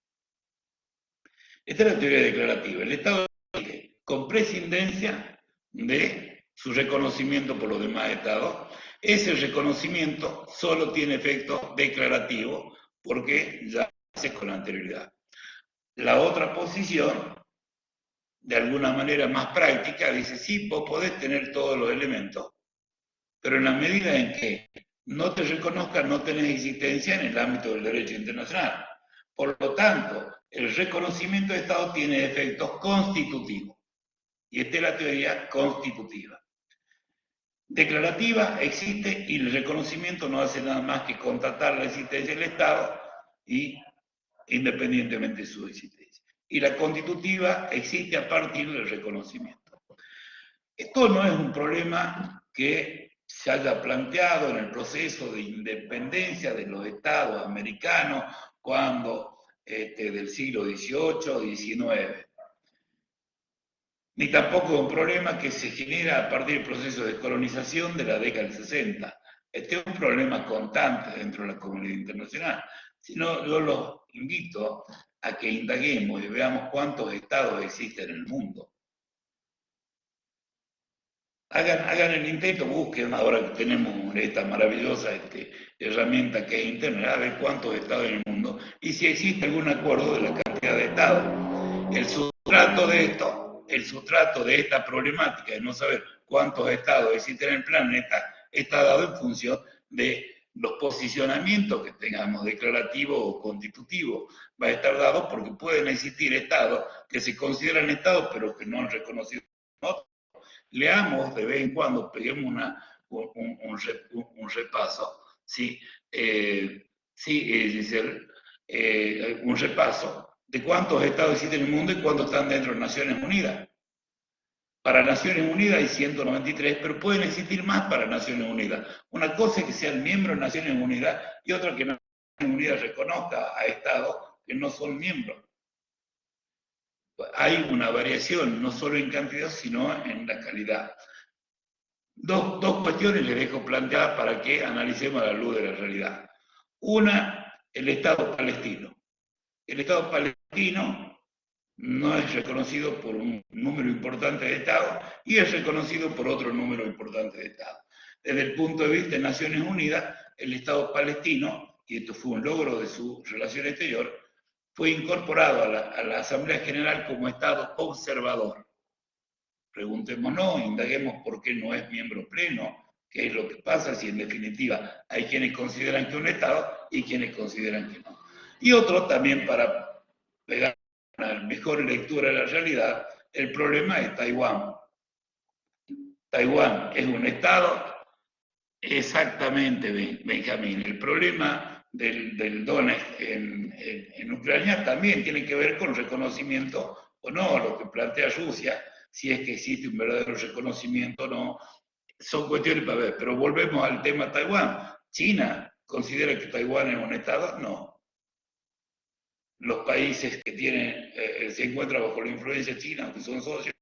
Esta es la teoría declarativa. El estado sigue con prescindencia de su reconocimiento por los demás estados. Ese reconocimiento solo tiene efecto declarativo porque ya hace con anterioridad. La otra posición, de alguna manera más práctica, dice, sí, vos podés tener todos los elementos, pero en la medida en que no te reconozcan, no tenés existencia en el ámbito del derecho internacional. Por lo tanto, el reconocimiento de Estado tiene efectos constitutivos. Y esta es la teoría constitutiva. Declarativa existe y el reconocimiento no hace nada más que constatar la existencia del Estado y independientemente de su existencia. Y la constitutiva existe a partir del reconocimiento. Esto no es un problema que se haya planteado en el proceso de independencia de los estados americanos cuando del siglo XVIII, XIX. Ni tampoco es un problema que se genera a partir del proceso de colonización de la década del 60. Este es un problema constante dentro de la comunidad internacional. Si no, yo los invito a que indaguemos y veamos cuántos estados existen en el mundo. Hagan el intento, busquen, ahora que tenemos esta maravillosa herramienta que es Internet, a ver cuántos estados en el mundo y si existe algún acuerdo de la cantidad de estados. El sustrato de esta problemática de no saber cuántos estados existen en el planeta está dado en función de los posicionamientos que tengamos, declarativos o constitutivos. Va a estar dado porque pueden existir estados que se consideran estados pero que no han reconocido otros. Leamos de vez en cuando, peguemos un repaso, ¿sí? Giselle, un repaso de cuántos estados existen en el mundo y cuántos están dentro de Naciones Unidas. Para Naciones Unidas hay 193, pero pueden existir más para Naciones Unidas. Una cosa es que sean miembros de Naciones Unidas y otra que Naciones Unidas reconozca a estados que no son miembros. Hay una variación, no solo en cantidad, sino en la calidad. Dos cuestiones les dejo planteadas para que analicemos a la luz de la realidad. Una, el Estado palestino. El Estado palestino no es reconocido por un número importante de estados y es reconocido por otro número importante de estados. Desde el punto de vista de Naciones Unidas, el Estado palestino, y esto fue un logro de su relación exterior, fue incorporado a la Asamblea General como Estado observador. Preguntémonos, indaguemos por qué no es miembro pleno, qué es lo que pasa, si en definitiva hay quienes consideran que es un Estado y quienes consideran que no. Y otro también para pegar una mejor lectura de la realidad, el problema es Taiwán. Taiwán es un Estado, exactamente, Benjamín. El problema del Donetsk en Ucrania también tiene que ver con reconocimiento o no, lo que plantea Rusia, si es que existe un verdadero reconocimiento o no, son cuestiones para ver. Pero volvemos al tema Taiwán. ¿China considera que Taiwán es un Estado? No. Los países que se encuentran bajo la influencia china, que son socios,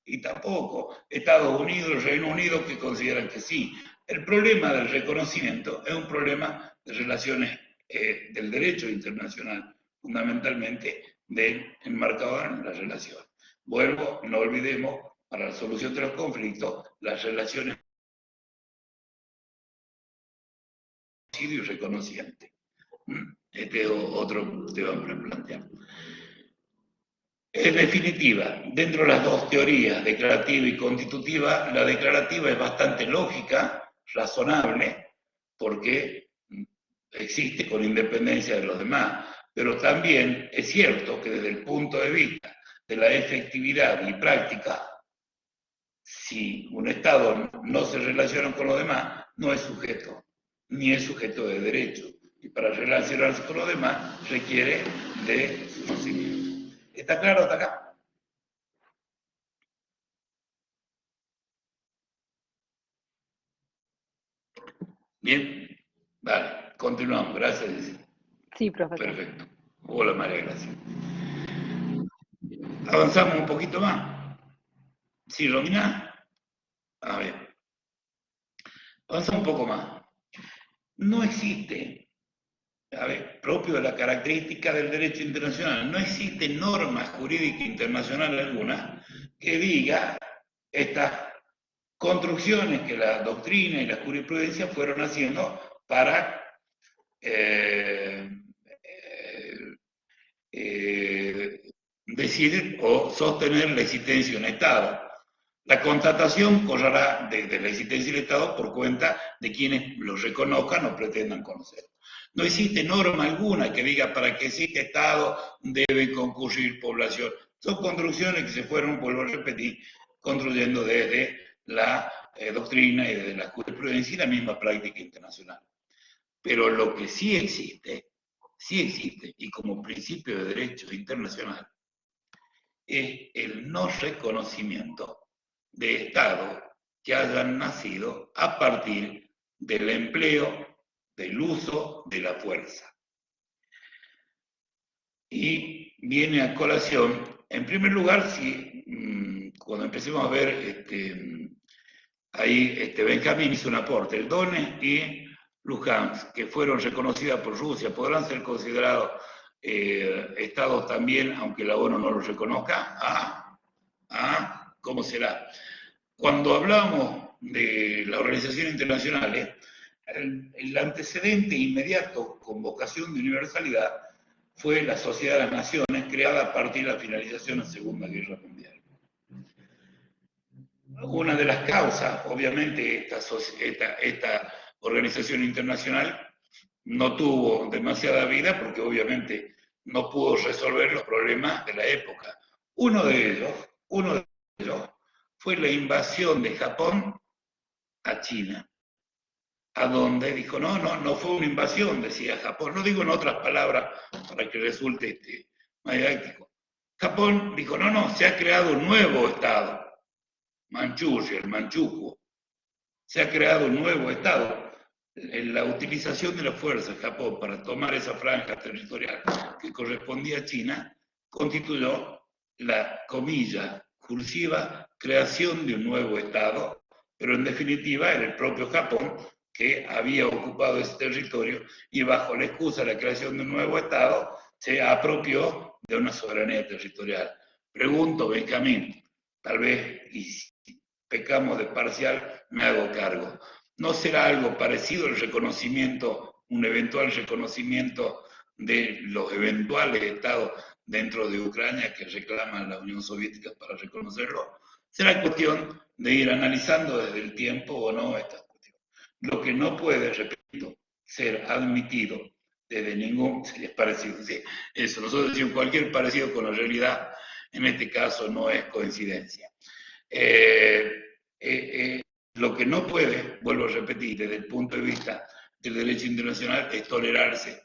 y tampoco. Estados Unidos, Reino Unido, que consideran que sí. El problema del reconocimiento es un problema de relaciones del derecho internacional, fundamentalmente enmarcado en las relaciones. Vuelvo, no olvidemos, para la solución de los conflictos, las relaciones y reconociente. Este es otro tema para plantear. En definitiva, dentro de las dos teorías, declarativa y constitutiva, la declarativa es bastante lógica, razonable, porque existe con independencia de los demás, pero también es cierto que desde el punto de vista de la efectividad y práctica si un Estado no se relaciona con los demás, no es sujeto, ni es sujeto de derecho. Y para relacionarse con los demás requiere de su conocimiento. ¿Está claro hasta acá? Bien, vale, continuamos. Gracias, Gisela. Sí, profesor. Perfecto. Hola, María Gracia. Avanzamos un poquito más. ¿Sí, Romina? A ver. Avanzamos un poco más. No existe, a ver, propio de la característica del derecho internacional, no existe norma jurídica internacional alguna que diga estas construcciones que la doctrina y la jurisprudencia fueron haciendo para decir o sostener la existencia de un Estado. La constatación correrá de la existencia del Estado por cuenta de quienes lo reconozcan o pretendan conocer. No existe norma alguna que diga para que exista Estado debe concurrir población. Son construcciones que se fueron, vuelvo a repetir, construyendo desde la doctrina y desde la jurisprudencia y la misma práctica internacional. Pero lo que sí existe, y como principio de derecho internacional, es el no reconocimiento de estados que hayan nacido a partir del empleo, del uso de la fuerza. Y viene a colación, en primer lugar, si cuando empecemos a ver, ahí Benjamín hizo un aporte, el Donetsk y Luhansk, que fueron reconocidas por Rusia, podrán ser considerados estados también, aunque la ONU no los reconozca. ¿Cómo será? Cuando hablamos de las organizaciones internacionales, el antecedente inmediato con vocación de universalidad fue la Sociedad de las Naciones, creada a partir de la finalización de la Segunda Guerra Mundial. Una de las causas, obviamente, esta organización internacional no tuvo demasiada vida porque obviamente no pudo resolver los problemas de la época. Uno de ellos fue la invasión de Japón a China, a donde dijo, no fue una invasión, decía Japón, no digo en otras palabras para que resulte más didáctico. Japón dijo, no, se ha creado un nuevo Estado, Manchuria, el Manchukuo, se ha creado un nuevo Estado. La utilización de la fuerza de Japón para tomar esa franja territorial que correspondía a China constituyó la comilla cursiva creación de un nuevo Estado, pero en definitiva era el propio Japón que había ocupado ese territorio y bajo la excusa de la creación de un nuevo Estado se apropió de una soberanía territorial. Pregunto, Benjamín, tal vez, y si pecamos de parcial, me hago cargo. ¿No será algo parecido el reconocimiento, un eventual reconocimiento de los eventuales estados dentro de Ucrania que reclaman la Unión Soviética para reconocerlo? Será cuestión de ir analizando desde el tiempo o no estas cuestiones. Lo que no puede, repito, ser admitido desde ningún parecido. Sí, eso, nosotros decimos cualquier parecido con la realidad, en este caso no es coincidencia. Lo que no puede, vuelvo a repetir, desde el punto de vista del derecho internacional, es tolerarse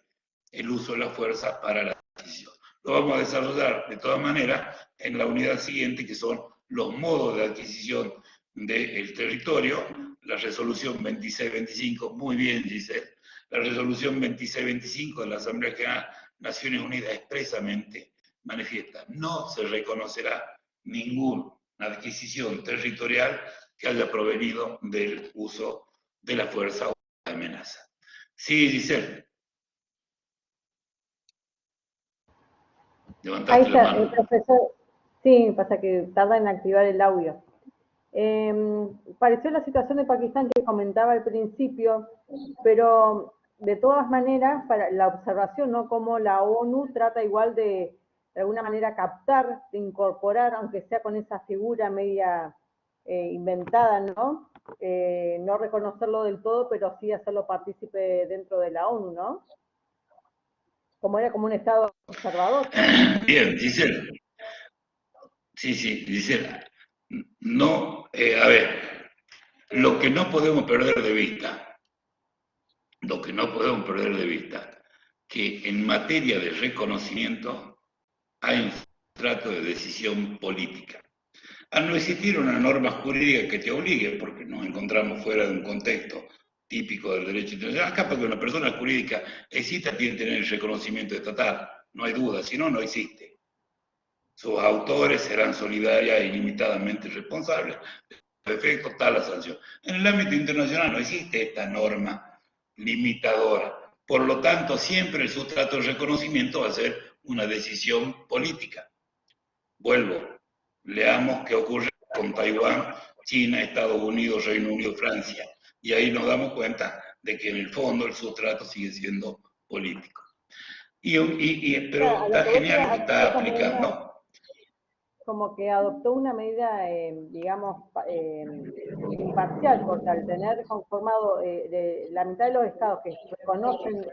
el uso de la fuerza para la adquisición. Lo vamos a desarrollar de todas maneras en la unidad siguiente, que son los modos de adquisición del territorio, la resolución 2625, muy bien, Giselle, la resolución 2625 de la Asamblea General de Naciones Unidas expresamente manifiesta, no se reconocerá ninguna adquisición territorial que haya provenido del uso de la fuerza o de la amenaza. Sí, Giselle. Ahí está, el profesor. Sí, pasa que tarda en activar el audio. Pareció la situación de Pakistán que comentaba al principio, pero de todas maneras, para la observación, ¿no? Como la ONU trata igual de alguna manera captar, de incorporar, aunque sea con esa figura media inventada, ¿no? No reconocerlo del todo, pero sí hacerlo partícipe dentro de la ONU, ¿no? Como era como un Estado observador. Bien, Giselle. Sí, Giselle. No, a ver, lo que no podemos perder de vista, que en materia de reconocimiento hay un trato de decisión política. Al no existir una norma jurídica que te obligue, porque nos encontramos fuera de un contexto típico del derecho internacional, capaz que una persona jurídica exista, tiene que tener el reconocimiento estatal, no hay duda, si no, no existe. Sus autores serán solidarios e ilimitadamente responsables, por efecto está la sanción. En el ámbito internacional no existe esta norma limitadora, por lo tanto siempre el sustrato de reconocimiento va a ser una decisión política. Vuelvo, leamos qué ocurre con Taiwán, China, Estados Unidos, Reino Unido, Francia, y ahí nos damos cuenta de que en el fondo el sustrato sigue siendo político. Pero está genial lo que está aplicando. Como que adoptó una medida, digamos, imparcial, porque al tener conformado la mitad de los estados que reconocen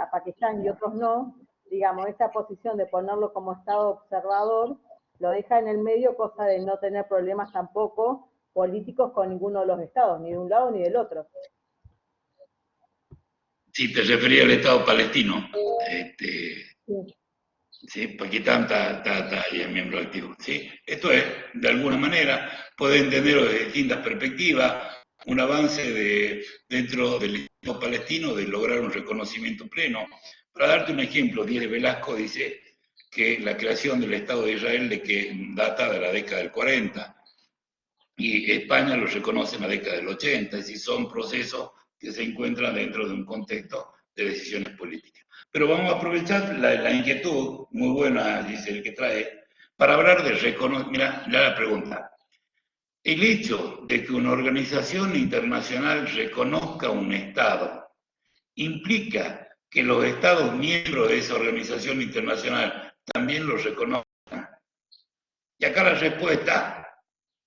a Pakistán y otros no, digamos, esta posición de ponerlo como estado observador, lo deja en el medio, cosa de no tener problemas tampoco políticos con ninguno de los estados, ni de un lado ni del otro. Si te refería al Estado palestino, ¿sí? Pakistán está ahí en miembro activo. ¿Sí? Esto es, de alguna manera, puede entenderlo desde distintas perspectivas, un avance dentro del Estado palestino de lograr un reconocimiento pleno. Para darte un ejemplo, Díez Velasco dice que la creación del Estado de Israel data de la década del 40, y España lo reconoce en la década del 80, es decir, son procesos que se encuentran dentro de un contexto de decisiones políticas. Pero vamos a aprovechar la inquietud, muy buena, dice el que trae, para hablar de reconocimiento. Mira, la pregunta. El hecho de que una organización internacional reconozca un Estado implica que los Estados miembros de esa organización internacional también lo reconozcan. Y acá la respuesta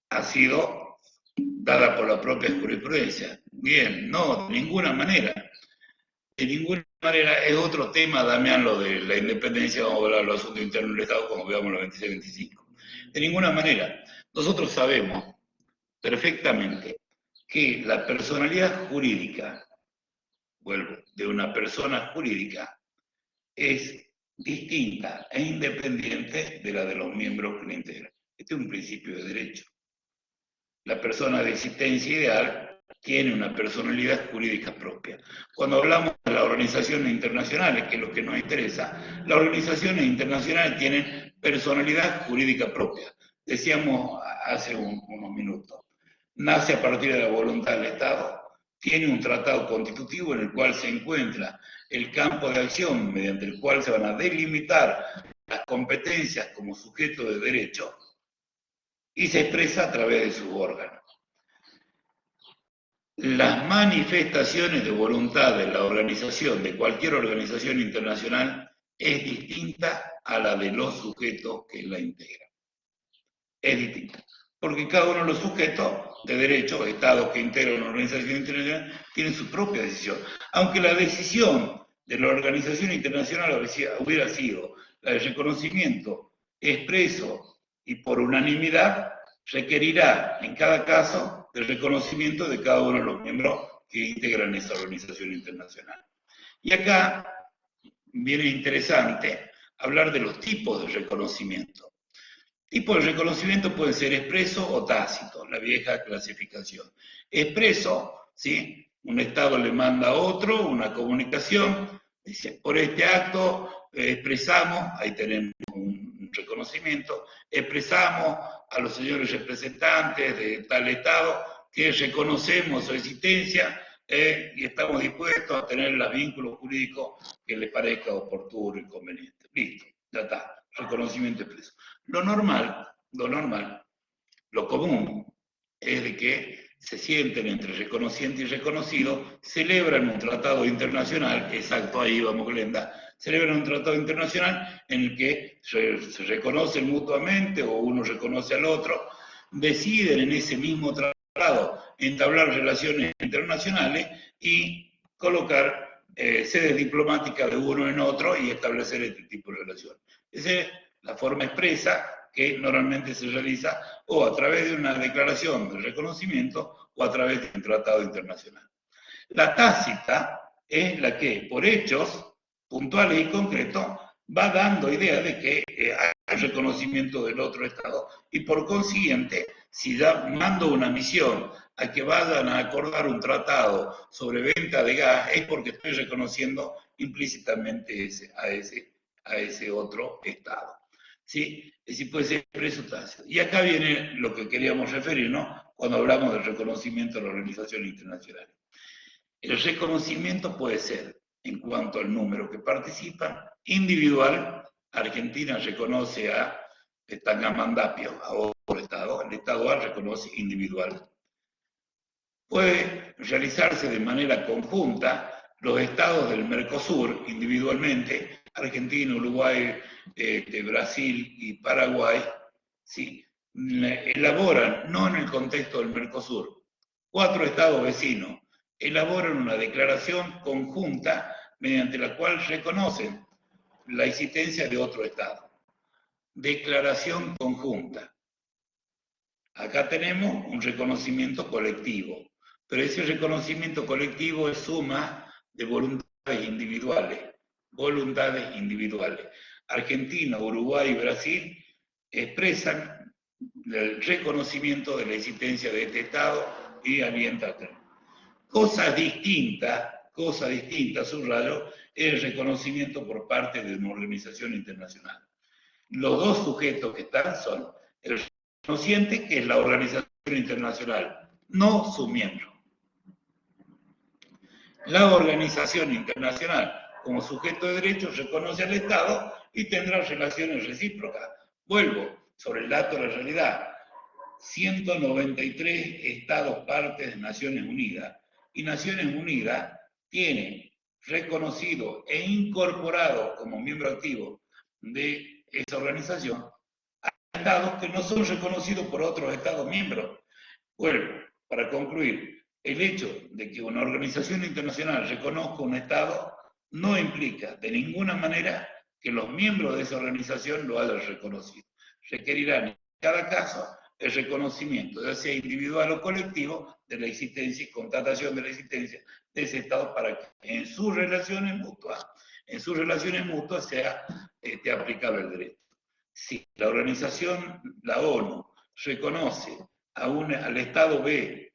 ha sido dada por la propia jurisprudencia. Bien, no, de ninguna manera. De ninguna manera. Es otro tema, Damián, lo de la independencia, vamos a hablar de los asuntos internos del Estado cuando veamos la 26-25. De ninguna manera. Nosotros sabemos perfectamente que la personalidad jurídica, vuelvo, de una persona jurídica es distinta e independiente de la de los miembros que la integran. Este es un principio de derecho. La persona de existencia ideal tiene una personalidad jurídica propia. Cuando hablamos de las organizaciones internacionales, que es lo que nos interesa, las organizaciones internacionales tienen personalidad jurídica propia. Decíamos hace unos minutos, nace a partir de la voluntad del Estado, tiene un tratado constitutivo en el cual se encuentra el campo de acción mediante el cual se van a delimitar las competencias como sujeto de derecho, y se expresa a través de sus órganos. Las manifestaciones de voluntad de la organización, de cualquier organización internacional, es distinta a la de los sujetos que la integran. Es distinta. Porque cada uno de los sujetos de derecho, estados que integran una organización internacional, tienen su propia decisión. Aunque la decisión de la organización internacional hubiera sido la de reconocimiento expreso y por unanimidad, requerirá en cada caso el reconocimiento de cada uno de los miembros que integran esa organización internacional. Y acá viene interesante hablar de los tipos de reconocimiento. Tipos de reconocimiento pueden ser expreso o tácito, la vieja clasificación. Expreso, ¿sí? Un Estado le manda a otro una comunicación, dice, por este acto expresamos, ahí tenemos un reconocimiento, expresamos a los señores representantes de tal Estado que reconocemos su existencia y estamos dispuestos a tener los vínculos jurídicos que les parezca oportuno y conveniente. Listo, ya está, reconocimiento expreso. Lo normal, lo común, es de que se sienten entre reconociente y reconocido, celebran un tratado internacional, exacto, ahí vamos Glenda, celebran un tratado internacional en el que se reconocen mutuamente o uno reconoce al otro, deciden en ese mismo tratado entablar relaciones internacionales y colocar sedes diplomáticas de uno en otro y establecer este tipo de relaciones. Esa es la forma expresa que normalmente se realiza o a través de una declaración de reconocimiento o a través de un tratado internacional. La tácita es la que, por hechos puntuales y concretos, va dando idea de que hay reconocimiento del otro Estado y por consiguiente, si ya mando una misión a que vayan a acordar un tratado sobre venta de gas, es porque estoy reconociendo implícitamente a ese otro Estado. ¿Sí? Es decir, puede ser preso tácito. Y acá viene lo que queríamos referirnos cuando hablamos del reconocimiento de la organización internacional. El reconocimiento puede ser, en cuanto al número que participan, individual. Argentina reconoce a Tangamandapio, a otro Estado. El Estado A reconoce individual. Puede realizarse de manera conjunta. Los estados del Mercosur, individualmente, Argentina, Uruguay, Brasil y Paraguay, ¿sí? Elaboran, no en el contexto del Mercosur, 4 estados vecinos, elaboran una declaración conjunta mediante la cual reconocen la existencia de otro Estado. Declaración conjunta. Acá tenemos un reconocimiento colectivo, pero ese reconocimiento colectivo es suma de voluntades individuales. Voluntades individuales. Argentina, Uruguay y Brasil expresan el reconocimiento de la existencia de este Estado y alientan. Cosa distinta, subrayo, es el reconocimiento por parte de una organización internacional. Los dos sujetos que están son el reconociente, que es la organización internacional, no su miembro. La organización internacional, como sujeto de derechos, reconoce al Estado y tendrá relaciones recíprocas. Vuelvo sobre el dato de la realidad. 193 estados partes de Naciones Unidas. Y Naciones Unidas tiene reconocido e incorporado como miembro activo de esa organización a estados que no son reconocidos por otros estados miembros. Bueno, para concluir, el hecho de que una organización internacional reconozca un estado no implica de ninguna manera que los miembros de esa organización lo hayan reconocido. Requerirán en cada caso el reconocimiento, ya sea individual o colectivo, de la existencia y constatación de la existencia de ese Estado para que en sus relaciones mutuas sea aplicable el derecho. Si la organización, la ONU, reconoce al Estado B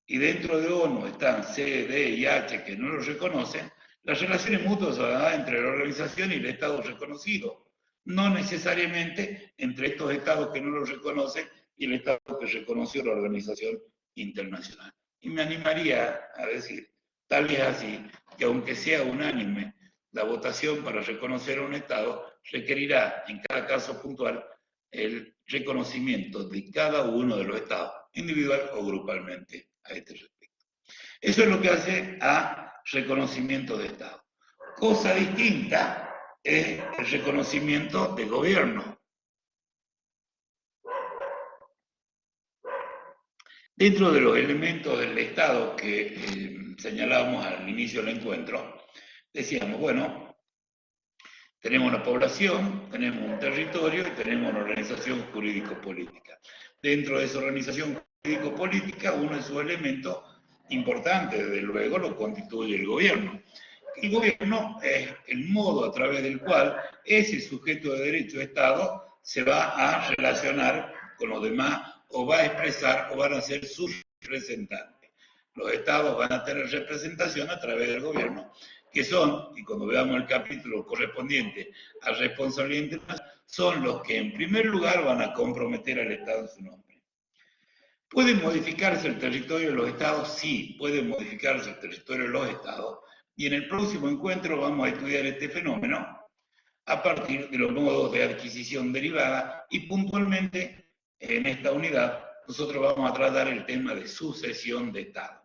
y dentro de ONU están C, D y H que no lo reconocen, las relaciones mutuas se dan entre la organización y el Estado reconocido, no necesariamente entre estos Estados que no lo reconocen y el Estado que reconoció la organización internacional. Y me animaría a decir, tal vez así, que aunque sea unánime la votación para reconocer a un Estado, requerirá en cada caso puntual el reconocimiento de cada uno de los Estados, individual o grupalmente, a este respecto. Eso es lo que hace a reconocimiento de Estado. Cosa distinta es el reconocimiento de gobierno. Dentro de los elementos del Estado que señalábamos al inicio del encuentro, decíamos, bueno, tenemos una población, tenemos un territorio y tenemos una organización jurídico-política. Dentro de esa organización jurídico-política, uno de sus elementos importantes, desde luego, lo constituye el gobierno. El gobierno es el modo a través del cual ese sujeto de derecho de Estado se va a relacionar con los demás o va a expresar o van a ser sus representantes. Los estados van a tener representación a través del gobierno, que son, y cuando veamos el capítulo correspondiente a responsabilidad internacional, son los que en primer lugar van a comprometer al Estado en su nombre. ¿Puede modificarse el territorio de los estados? Sí, puede modificarse el territorio de los estados, y en el próximo encuentro vamos a estudiar este fenómeno a partir de los modos de adquisición derivada y puntualmente en esta unidad nosotros vamos a tratar el tema de sucesión de Estado.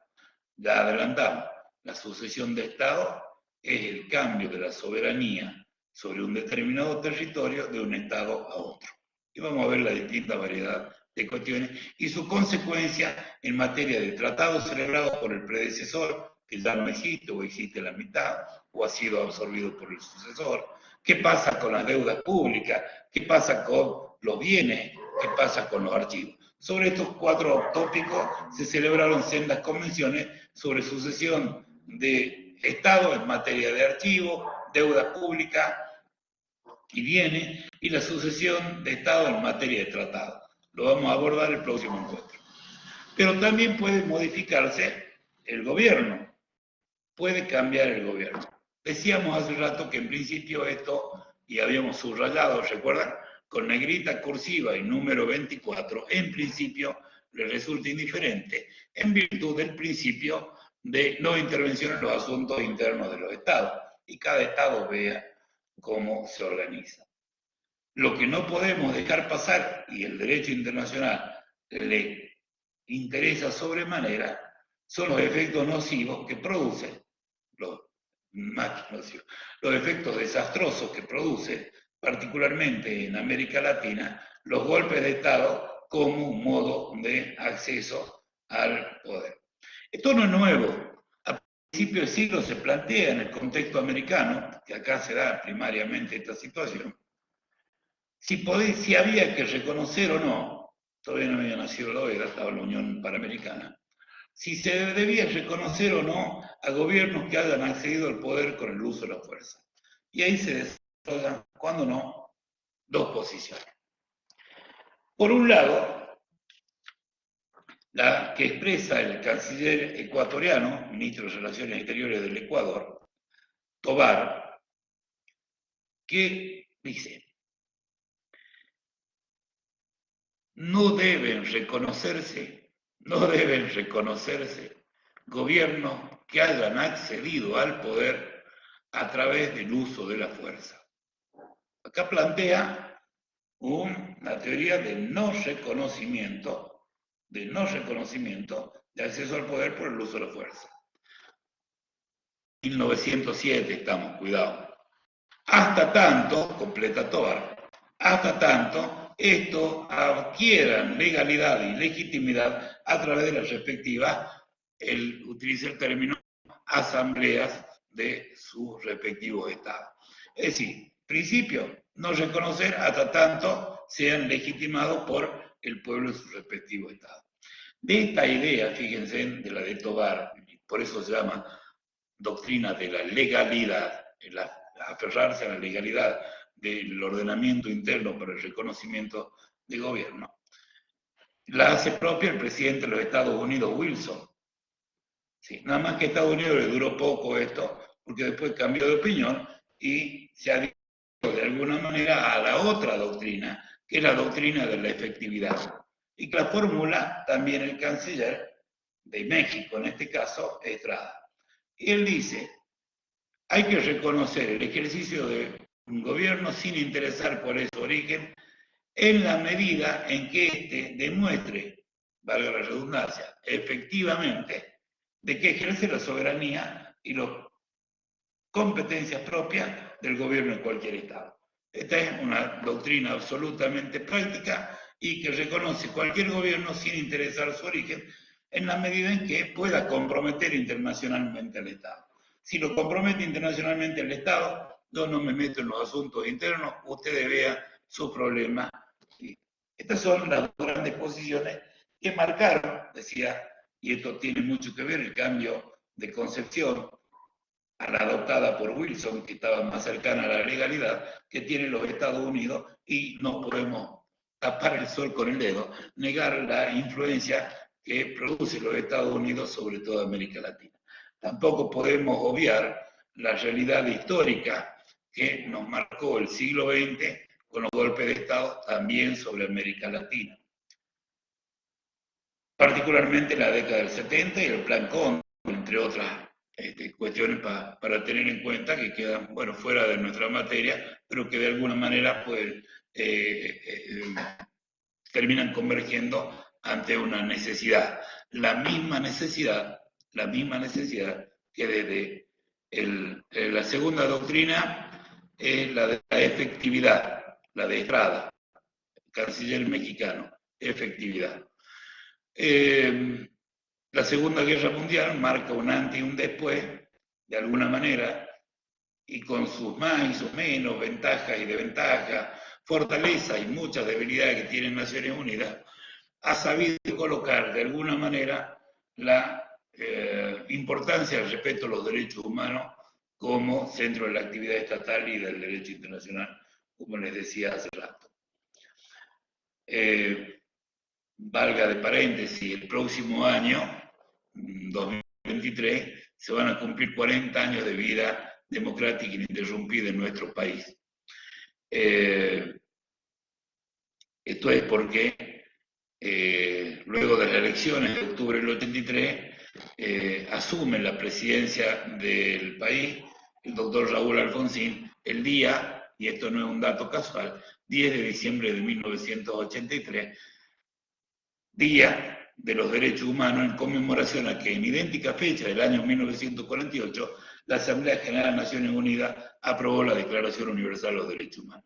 Ya adelantamos, la sucesión de Estado es el cambio de la soberanía sobre un determinado territorio de un Estado a otro. Y vamos a ver la distinta variedad de cuestiones y su consecuencia en materia de tratados celebrados por el predecesor, que ya no existe o existe la mitad, o ha sido absorbido por el sucesor. ¿Qué pasa con las deudas públicas? ¿Qué pasa con los bienes, ¿qué pasa con los archivos? Sobre estos 4 tópicos se celebraron sendas convenciones sobre sucesión de Estado en materia de archivos, deuda pública y bienes, y la sucesión de Estado en materia de tratado. Lo vamos a abordar el próximo encuentro. Pero también puede modificarse el gobierno, puede cambiar el gobierno. Decíamos hace rato que en principio esto, y habíamos subrayado, ¿recuerdan? Con negrita cursiva y número 24, en principio le resulta indiferente, en virtud del principio de no intervención en los asuntos internos de los estados, y cada estado vea cómo se organiza. Lo que no podemos dejar pasar, y el derecho internacional le interesa sobremanera, son los efectos nocivos que producen, los efectos desastrosos que produce, particularmente en América Latina, los golpes de Estado como un modo de acceso al poder. Esto no es nuevo. A principios del siglo se plantea en el contexto americano, que acá se da primariamente esta situación, si había que reconocer o no, todavía no había nacido la OEA, estaba la Unión Panamericana, si se debía reconocer o no a gobiernos que hayan accedido al poder con el uso de la fuerza. Y ahí se desarrollan, cuando no, 2 posiciones. Por un lado, la que expresa el canciller ecuatoriano, ministro de Relaciones Exteriores del Ecuador, Tobar, que dice: no deben reconocerse gobiernos que hayan accedido al poder a través del uso de la fuerza. Acá plantea una teoría de no reconocimiento de acceso al poder por el uso de la fuerza. 1907 estamos, cuidado. Hasta tanto, completa Tobar, hasta tanto esto adquieran legalidad y legitimidad a través de las respectivas, él utiliza el término, asambleas de sus respectivos estados. Es decir, principio, no reconocer hasta tanto sean legitimados por el pueblo de sus respectivos estados. De esta idea, fíjense, de la de Tobar, por eso se llama doctrina de la legalidad, aferrarse a la legalidad del ordenamiento interno para el reconocimiento de gobierno, la hace propia el presidente de los Estados Unidos, Wilson. Sí, nada más que a Estados Unidos le duró poco esto, porque después cambió de opinión y se adhirió de alguna manera a la otra doctrina, que es la doctrina de la efectividad, y que la formula también el canciller de México, en este caso, Estrada. Y él dice: hay que reconocer el ejercicio de un gobierno sin interesar por su origen, en la medida en que éste demuestre, valga la redundancia, efectivamente, de que ejerce la soberanía y las competencias propias del gobierno en cualquier estado. Esta es una doctrina absolutamente práctica y que reconoce cualquier gobierno sin interesar su origen, en la medida en que pueda comprometer internacionalmente al Estado. Si lo compromete internacionalmente el Estado, yo no me meto en los asuntos internos, ustedes vean su problema. Estas son las 2 grandes posiciones que marcaron, decía, y esto tiene mucho que ver, el cambio de concepción a la adoptada por Wilson, que estaba más cercana a la legalidad, que tienen los Estados Unidos, y no podemos tapar el sol con el dedo, negar la influencia que produce los Estados Unidos sobre toda América Latina. Tampoco podemos obviar la realidad histórica que nos marcó el siglo XX con los golpes de Estado también sobre América Latina. Particularmente la década del 70 y el Plan Cóndor, entre otras cuestiones para tener en cuenta que quedan, bueno, fuera de nuestra materia, pero que de alguna manera pues, terminan convergiendo ante una necesidad. La misma necesidad que desde la segunda doctrina es la de la efectividad, la de Estrada, canciller mexicano, efectividad. La Segunda Guerra Mundial marca un antes y un después, de alguna manera, y con sus más y sus menos, ventajas y desventajas, fortalezas y muchas debilidades que tiene Naciones Unidas, ha sabido colocar de alguna manera la importancia del respeto a los derechos humanos como centro de la actividad estatal y del derecho internacional, como les decía hace rato. Valga de paréntesis, el próximo año, 2023, se van a cumplir 40 años de vida democrática ininterrumpida en nuestro país. Esto es porque luego de las elecciones de octubre del 83, asume la presidencia del país el doctor Raúl Alfonsín el día, y esto no es un dato casual, 10 de diciembre de 1983, Día de los Derechos Humanos, en conmemoración a que en idéntica fecha del año 1948, la Asamblea General de Naciones Unidas aprobó la Declaración Universal de los Derechos Humanos.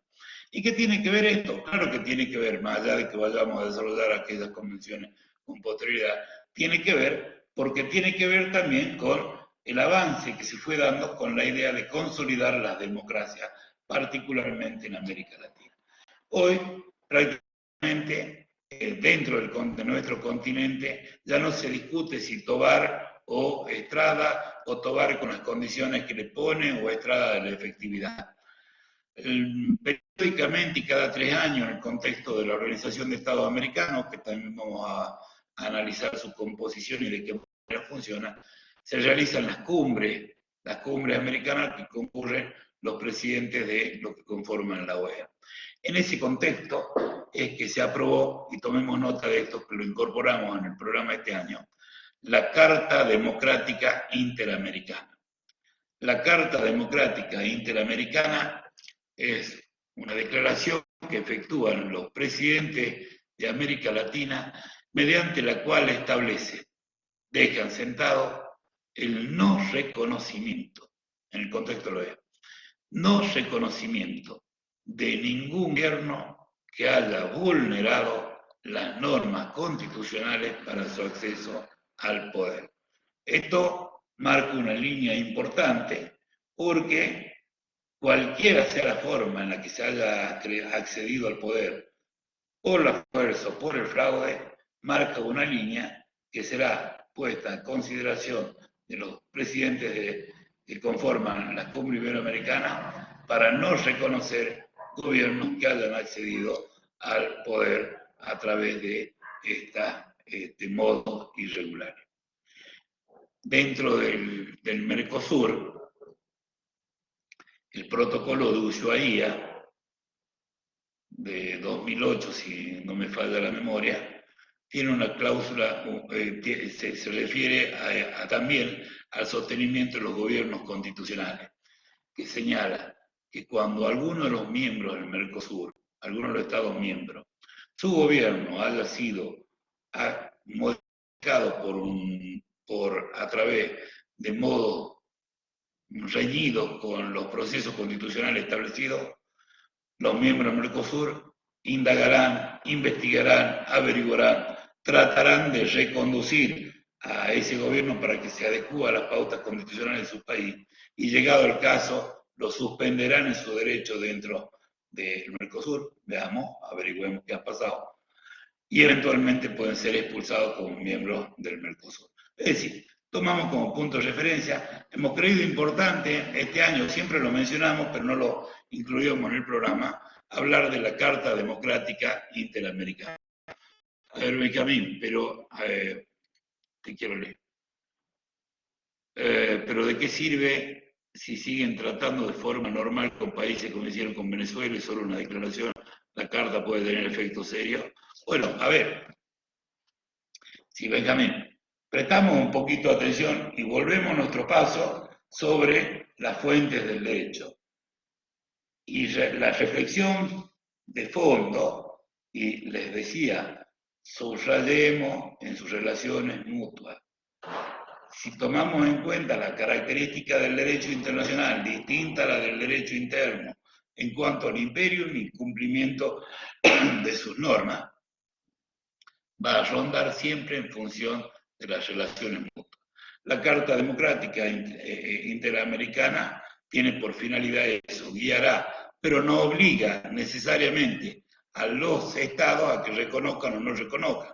¿Y qué tiene que ver esto? Claro que tiene que ver, más allá de que vayamos a desarrollar aquellas convenciones con posterioridad, tiene que ver porque tiene que ver también con el avance que se fue dando con la idea de consolidar las democracias, particularmente en América Latina. Hoy, prácticamente, dentro de nuestro continente, ya no se discute si Tobar o Estrada, o Tobar con las condiciones que le pone, o Estrada de la efectividad. Periódicamente y cada 3 años, en el contexto de la Organización de Estados Americanos, que también vamos a analizar su composición y de qué manera funciona, se realizan las cumbres americanas que concurren los presidentes de los que conforman la OEA. En ese contexto es que se aprobó, y tomemos nota de esto, que lo incorporamos en el programa de este año, la Carta Democrática Interamericana. La Carta Democrática Interamericana es una declaración que efectúan los presidentes de América Latina, mediante la cual establece, dejan sentado el no reconocimiento, en el contexto de la OEA, no reconocimiento de ningún gobierno que haya vulnerado las normas constitucionales para su acceso al poder. Esto marca una línea importante porque cualquiera sea la forma en la que se haya accedido al poder, por la fuerza o por el fraude, marca una línea que será puesta en consideración de los presidentes que conforman la Cumbre Iberoamericana para no reconocer gobiernos que hayan accedido al poder a través de este modo irregular. Dentro del Mercosur, el protocolo de Ushuaia de 2008, si no me falla la memoria, tiene una cláusula, se refiere también al sostenimiento de los gobiernos constitucionales, que señala que cuando alguno de los miembros del Mercosur, alguno de los Estados miembros, su gobierno haya sido modificado a través de modo reñido con los procesos constitucionales establecidos, los miembros del Mercosur indagarán, investigarán, averiguarán, tratarán de reconducir a ese gobierno para que se adecue a las pautas constitucionales de su país, y llegado el caso, lo suspenderán en su derecho dentro del Mercosur. Veamos, averigüemos qué ha pasado. Y eventualmente pueden ser expulsados como miembros del Mercosur. Es decir, tomamos como punto de referencia, hemos creído importante, este año siempre lo mencionamos, pero no lo incluíamos en el programa, hablar de la Carta Democrática Interamericana. A ver, Benjamín, pero te quiero leer. Pero ¿de qué sirve si siguen tratando de forma normal con países como hicieron con Venezuela y solo una declaración, la carta puede tener efecto serio? Bueno, a ver, sí, Benjamín, prestamos un poquito de atención y volvemos nuestro paso sobre las fuentes del derecho. Y la reflexión de fondo, y les decía, subrayemos en sus relaciones mutuas. Si tomamos en cuenta la característica del derecho internacional, distinta a la del derecho interno, en cuanto al imperium y cumplimiento de sus normas, va a rondar siempre en función de las relaciones mutuas. La Carta Democrática Interamericana tiene por finalidad eso, guiará pero no obliga necesariamente a los estados a que reconozcan o no reconozcan.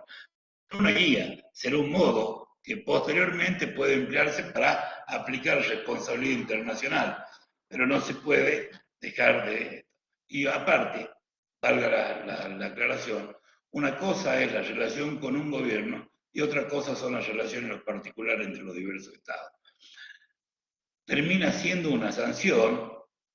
Una guía, será un modo que posteriormente puede emplearse para aplicar responsabilidad internacional, pero no se puede dejar de... Y aparte, valga la aclaración, una cosa es la relación con un gobierno y otra cosa son las relaciones particulares entre los diversos estados. Termina siendo una sanción,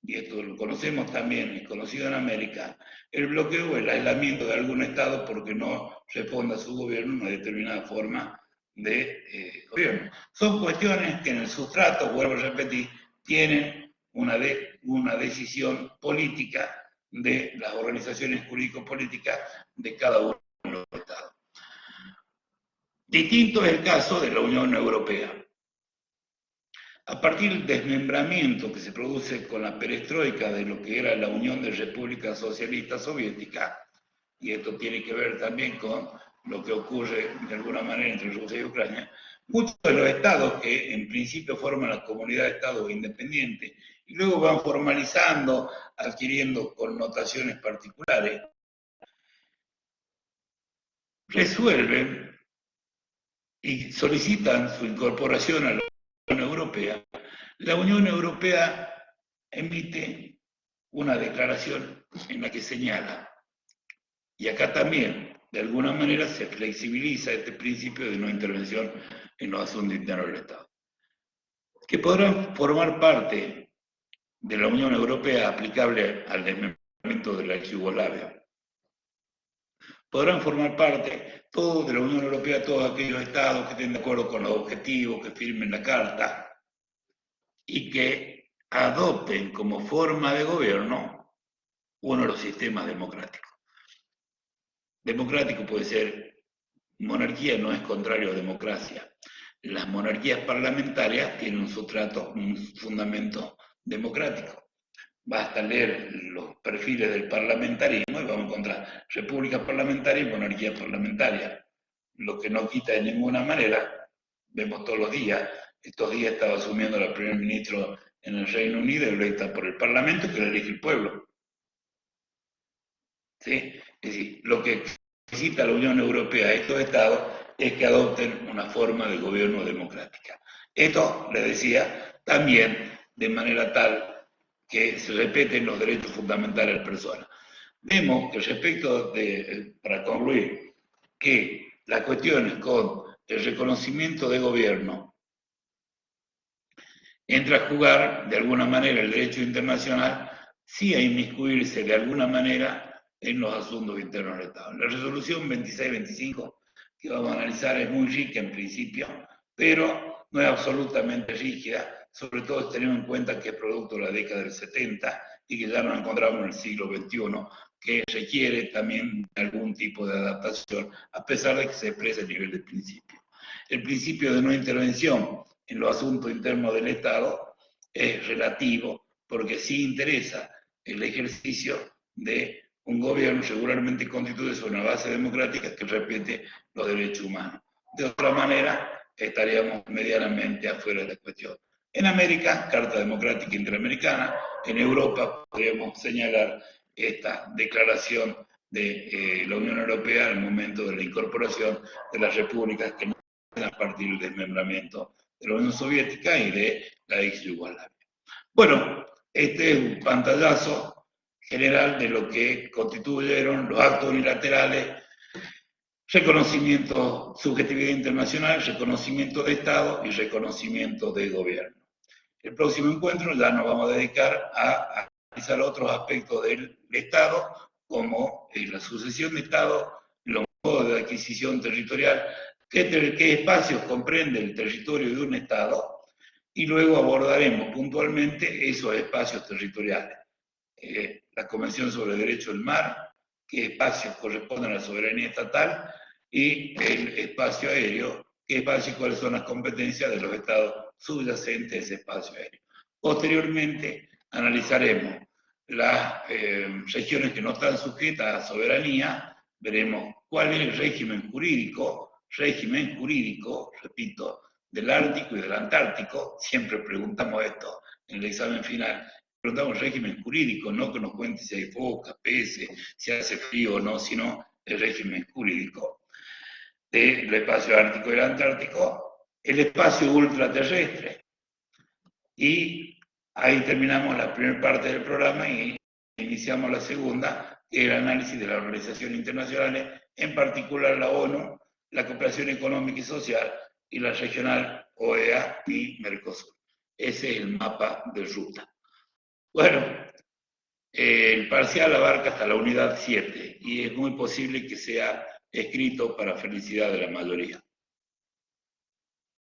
y esto lo conocemos también, es conocido en América, el bloqueo o el aislamiento de algún estado porque no responda a su gobierno una determinada forma de gobierno. Son cuestiones que en el sustrato, vuelvo a repetir, tienen una decisión política de las organizaciones jurídico-políticas de cada uno de los estados. Distinto es el caso de la Unión Europea. A partir del desmembramiento que se produce con la perestroika de lo que era la Unión de Repúblicas Socialistas Soviéticas, y esto tiene que ver también con lo que ocurre de alguna manera entre Rusia y Ucrania, muchos de los estados que en principio forman la comunidad de estados independientes y luego van formalizando, adquiriendo connotaciones particulares, resuelven y solicitan su incorporación a la Unión Europea. La Unión Europea emite una declaración en la que señala, y acá también, de alguna manera, se flexibiliza este principio de no intervención en los asuntos internos del Estado, que podrán formar parte de la Unión Europea aplicable al desmembramiento de la ex Yugoslavia. Podrán formar parte todos de la Unión Europea, todos aquellos estados que estén de acuerdo con los objetivos, que firmen la Carta y que adopten como forma de gobierno uno de los sistemas democráticos. Democrático puede ser, monarquía no es contrario a democracia. Las monarquías parlamentarias tienen un sustrato, un fundamento democrático. Basta leer los perfiles del parlamentarismo y vamos a encontrar república parlamentaria y monarquía parlamentaria. Lo que no quita de ninguna manera, vemos todos los días, estos días estaba asumiendo la primer ministro en el Reino Unido, electa por el Parlamento, que lo elige el pueblo. ¿Sí? Es decir, lo que necesita la Unión Europea a estos estados es que adopten una forma de gobierno democrática. Esto, le decía, también de manera tal que se respeten los derechos fundamentales de las personas. Vemos que respecto de, para concluir, que las cuestiones con el reconocimiento de gobierno entra a jugar de alguna manera el derecho internacional, sí a inmiscuirse de alguna manera en los asuntos internos del Estado. La resolución 2625 que vamos a analizar es muy rica en principio, pero no es absolutamente rígida, sobre todo teniendo en cuenta que es producto de la década del 70 y que ya nos encontramos en el siglo XXI, que requiere también algún tipo de adaptación, a pesar de que se expresa a nivel de principio. El principio de no intervención en los asuntos internos del Estado es relativo, porque sí interesa el ejercicio de un gobierno regularmente constituido sobre una base democrática que respete los derechos humanos. De otra manera, estaríamos medianamente afuera de la cuestión. En América, Carta Democrática Interamericana, en Europa podríamos señalar esta declaración de la Unión Europea al momento de la incorporación de las repúblicas que nacen a partir del desmembramiento de la Unión Soviética y de la ex Yugoslavia. Bueno, este es un pantallazo general de lo que constituyeron los actos unilaterales, reconocimiento, subjetividad internacional, reconocimiento de Estado y reconocimiento de gobierno. El próximo encuentro ya nos vamos a dedicar a analizar otros aspectos del Estado, como la sucesión de Estado, los modos de adquisición territorial, qué espacios comprende el territorio de un Estado, y luego abordaremos puntualmente esos espacios territoriales. La Convención sobre el Derecho del Mar, qué espacios corresponden a la soberanía estatal, y el espacio aéreo, qué espacios y cuáles son las competencias de los estados subyacentes a ese espacio aéreo. Posteriormente analizaremos las regiones que no están sujetas a soberanía, veremos cuál es el régimen jurídico, repito, del Ártico y del Antártico, siempre preguntamos esto en el examen final, preguntamos régimen jurídico, no que nos cuente si hay focas, peces, si hace frío o no, sino el régimen jurídico del espacio ártico y el antártico, el espacio ultraterrestre. Y ahí terminamos la primera parte del programa y iniciamos la segunda, que es el análisis de las organizaciones internacionales, en particular la ONU, la cooperación económica y social, y la regional OEA y Mercosur. Ese es el mapa de ruta. Bueno, el parcial abarca hasta la unidad 7 y es muy posible que sea escrito para felicidad de la mayoría.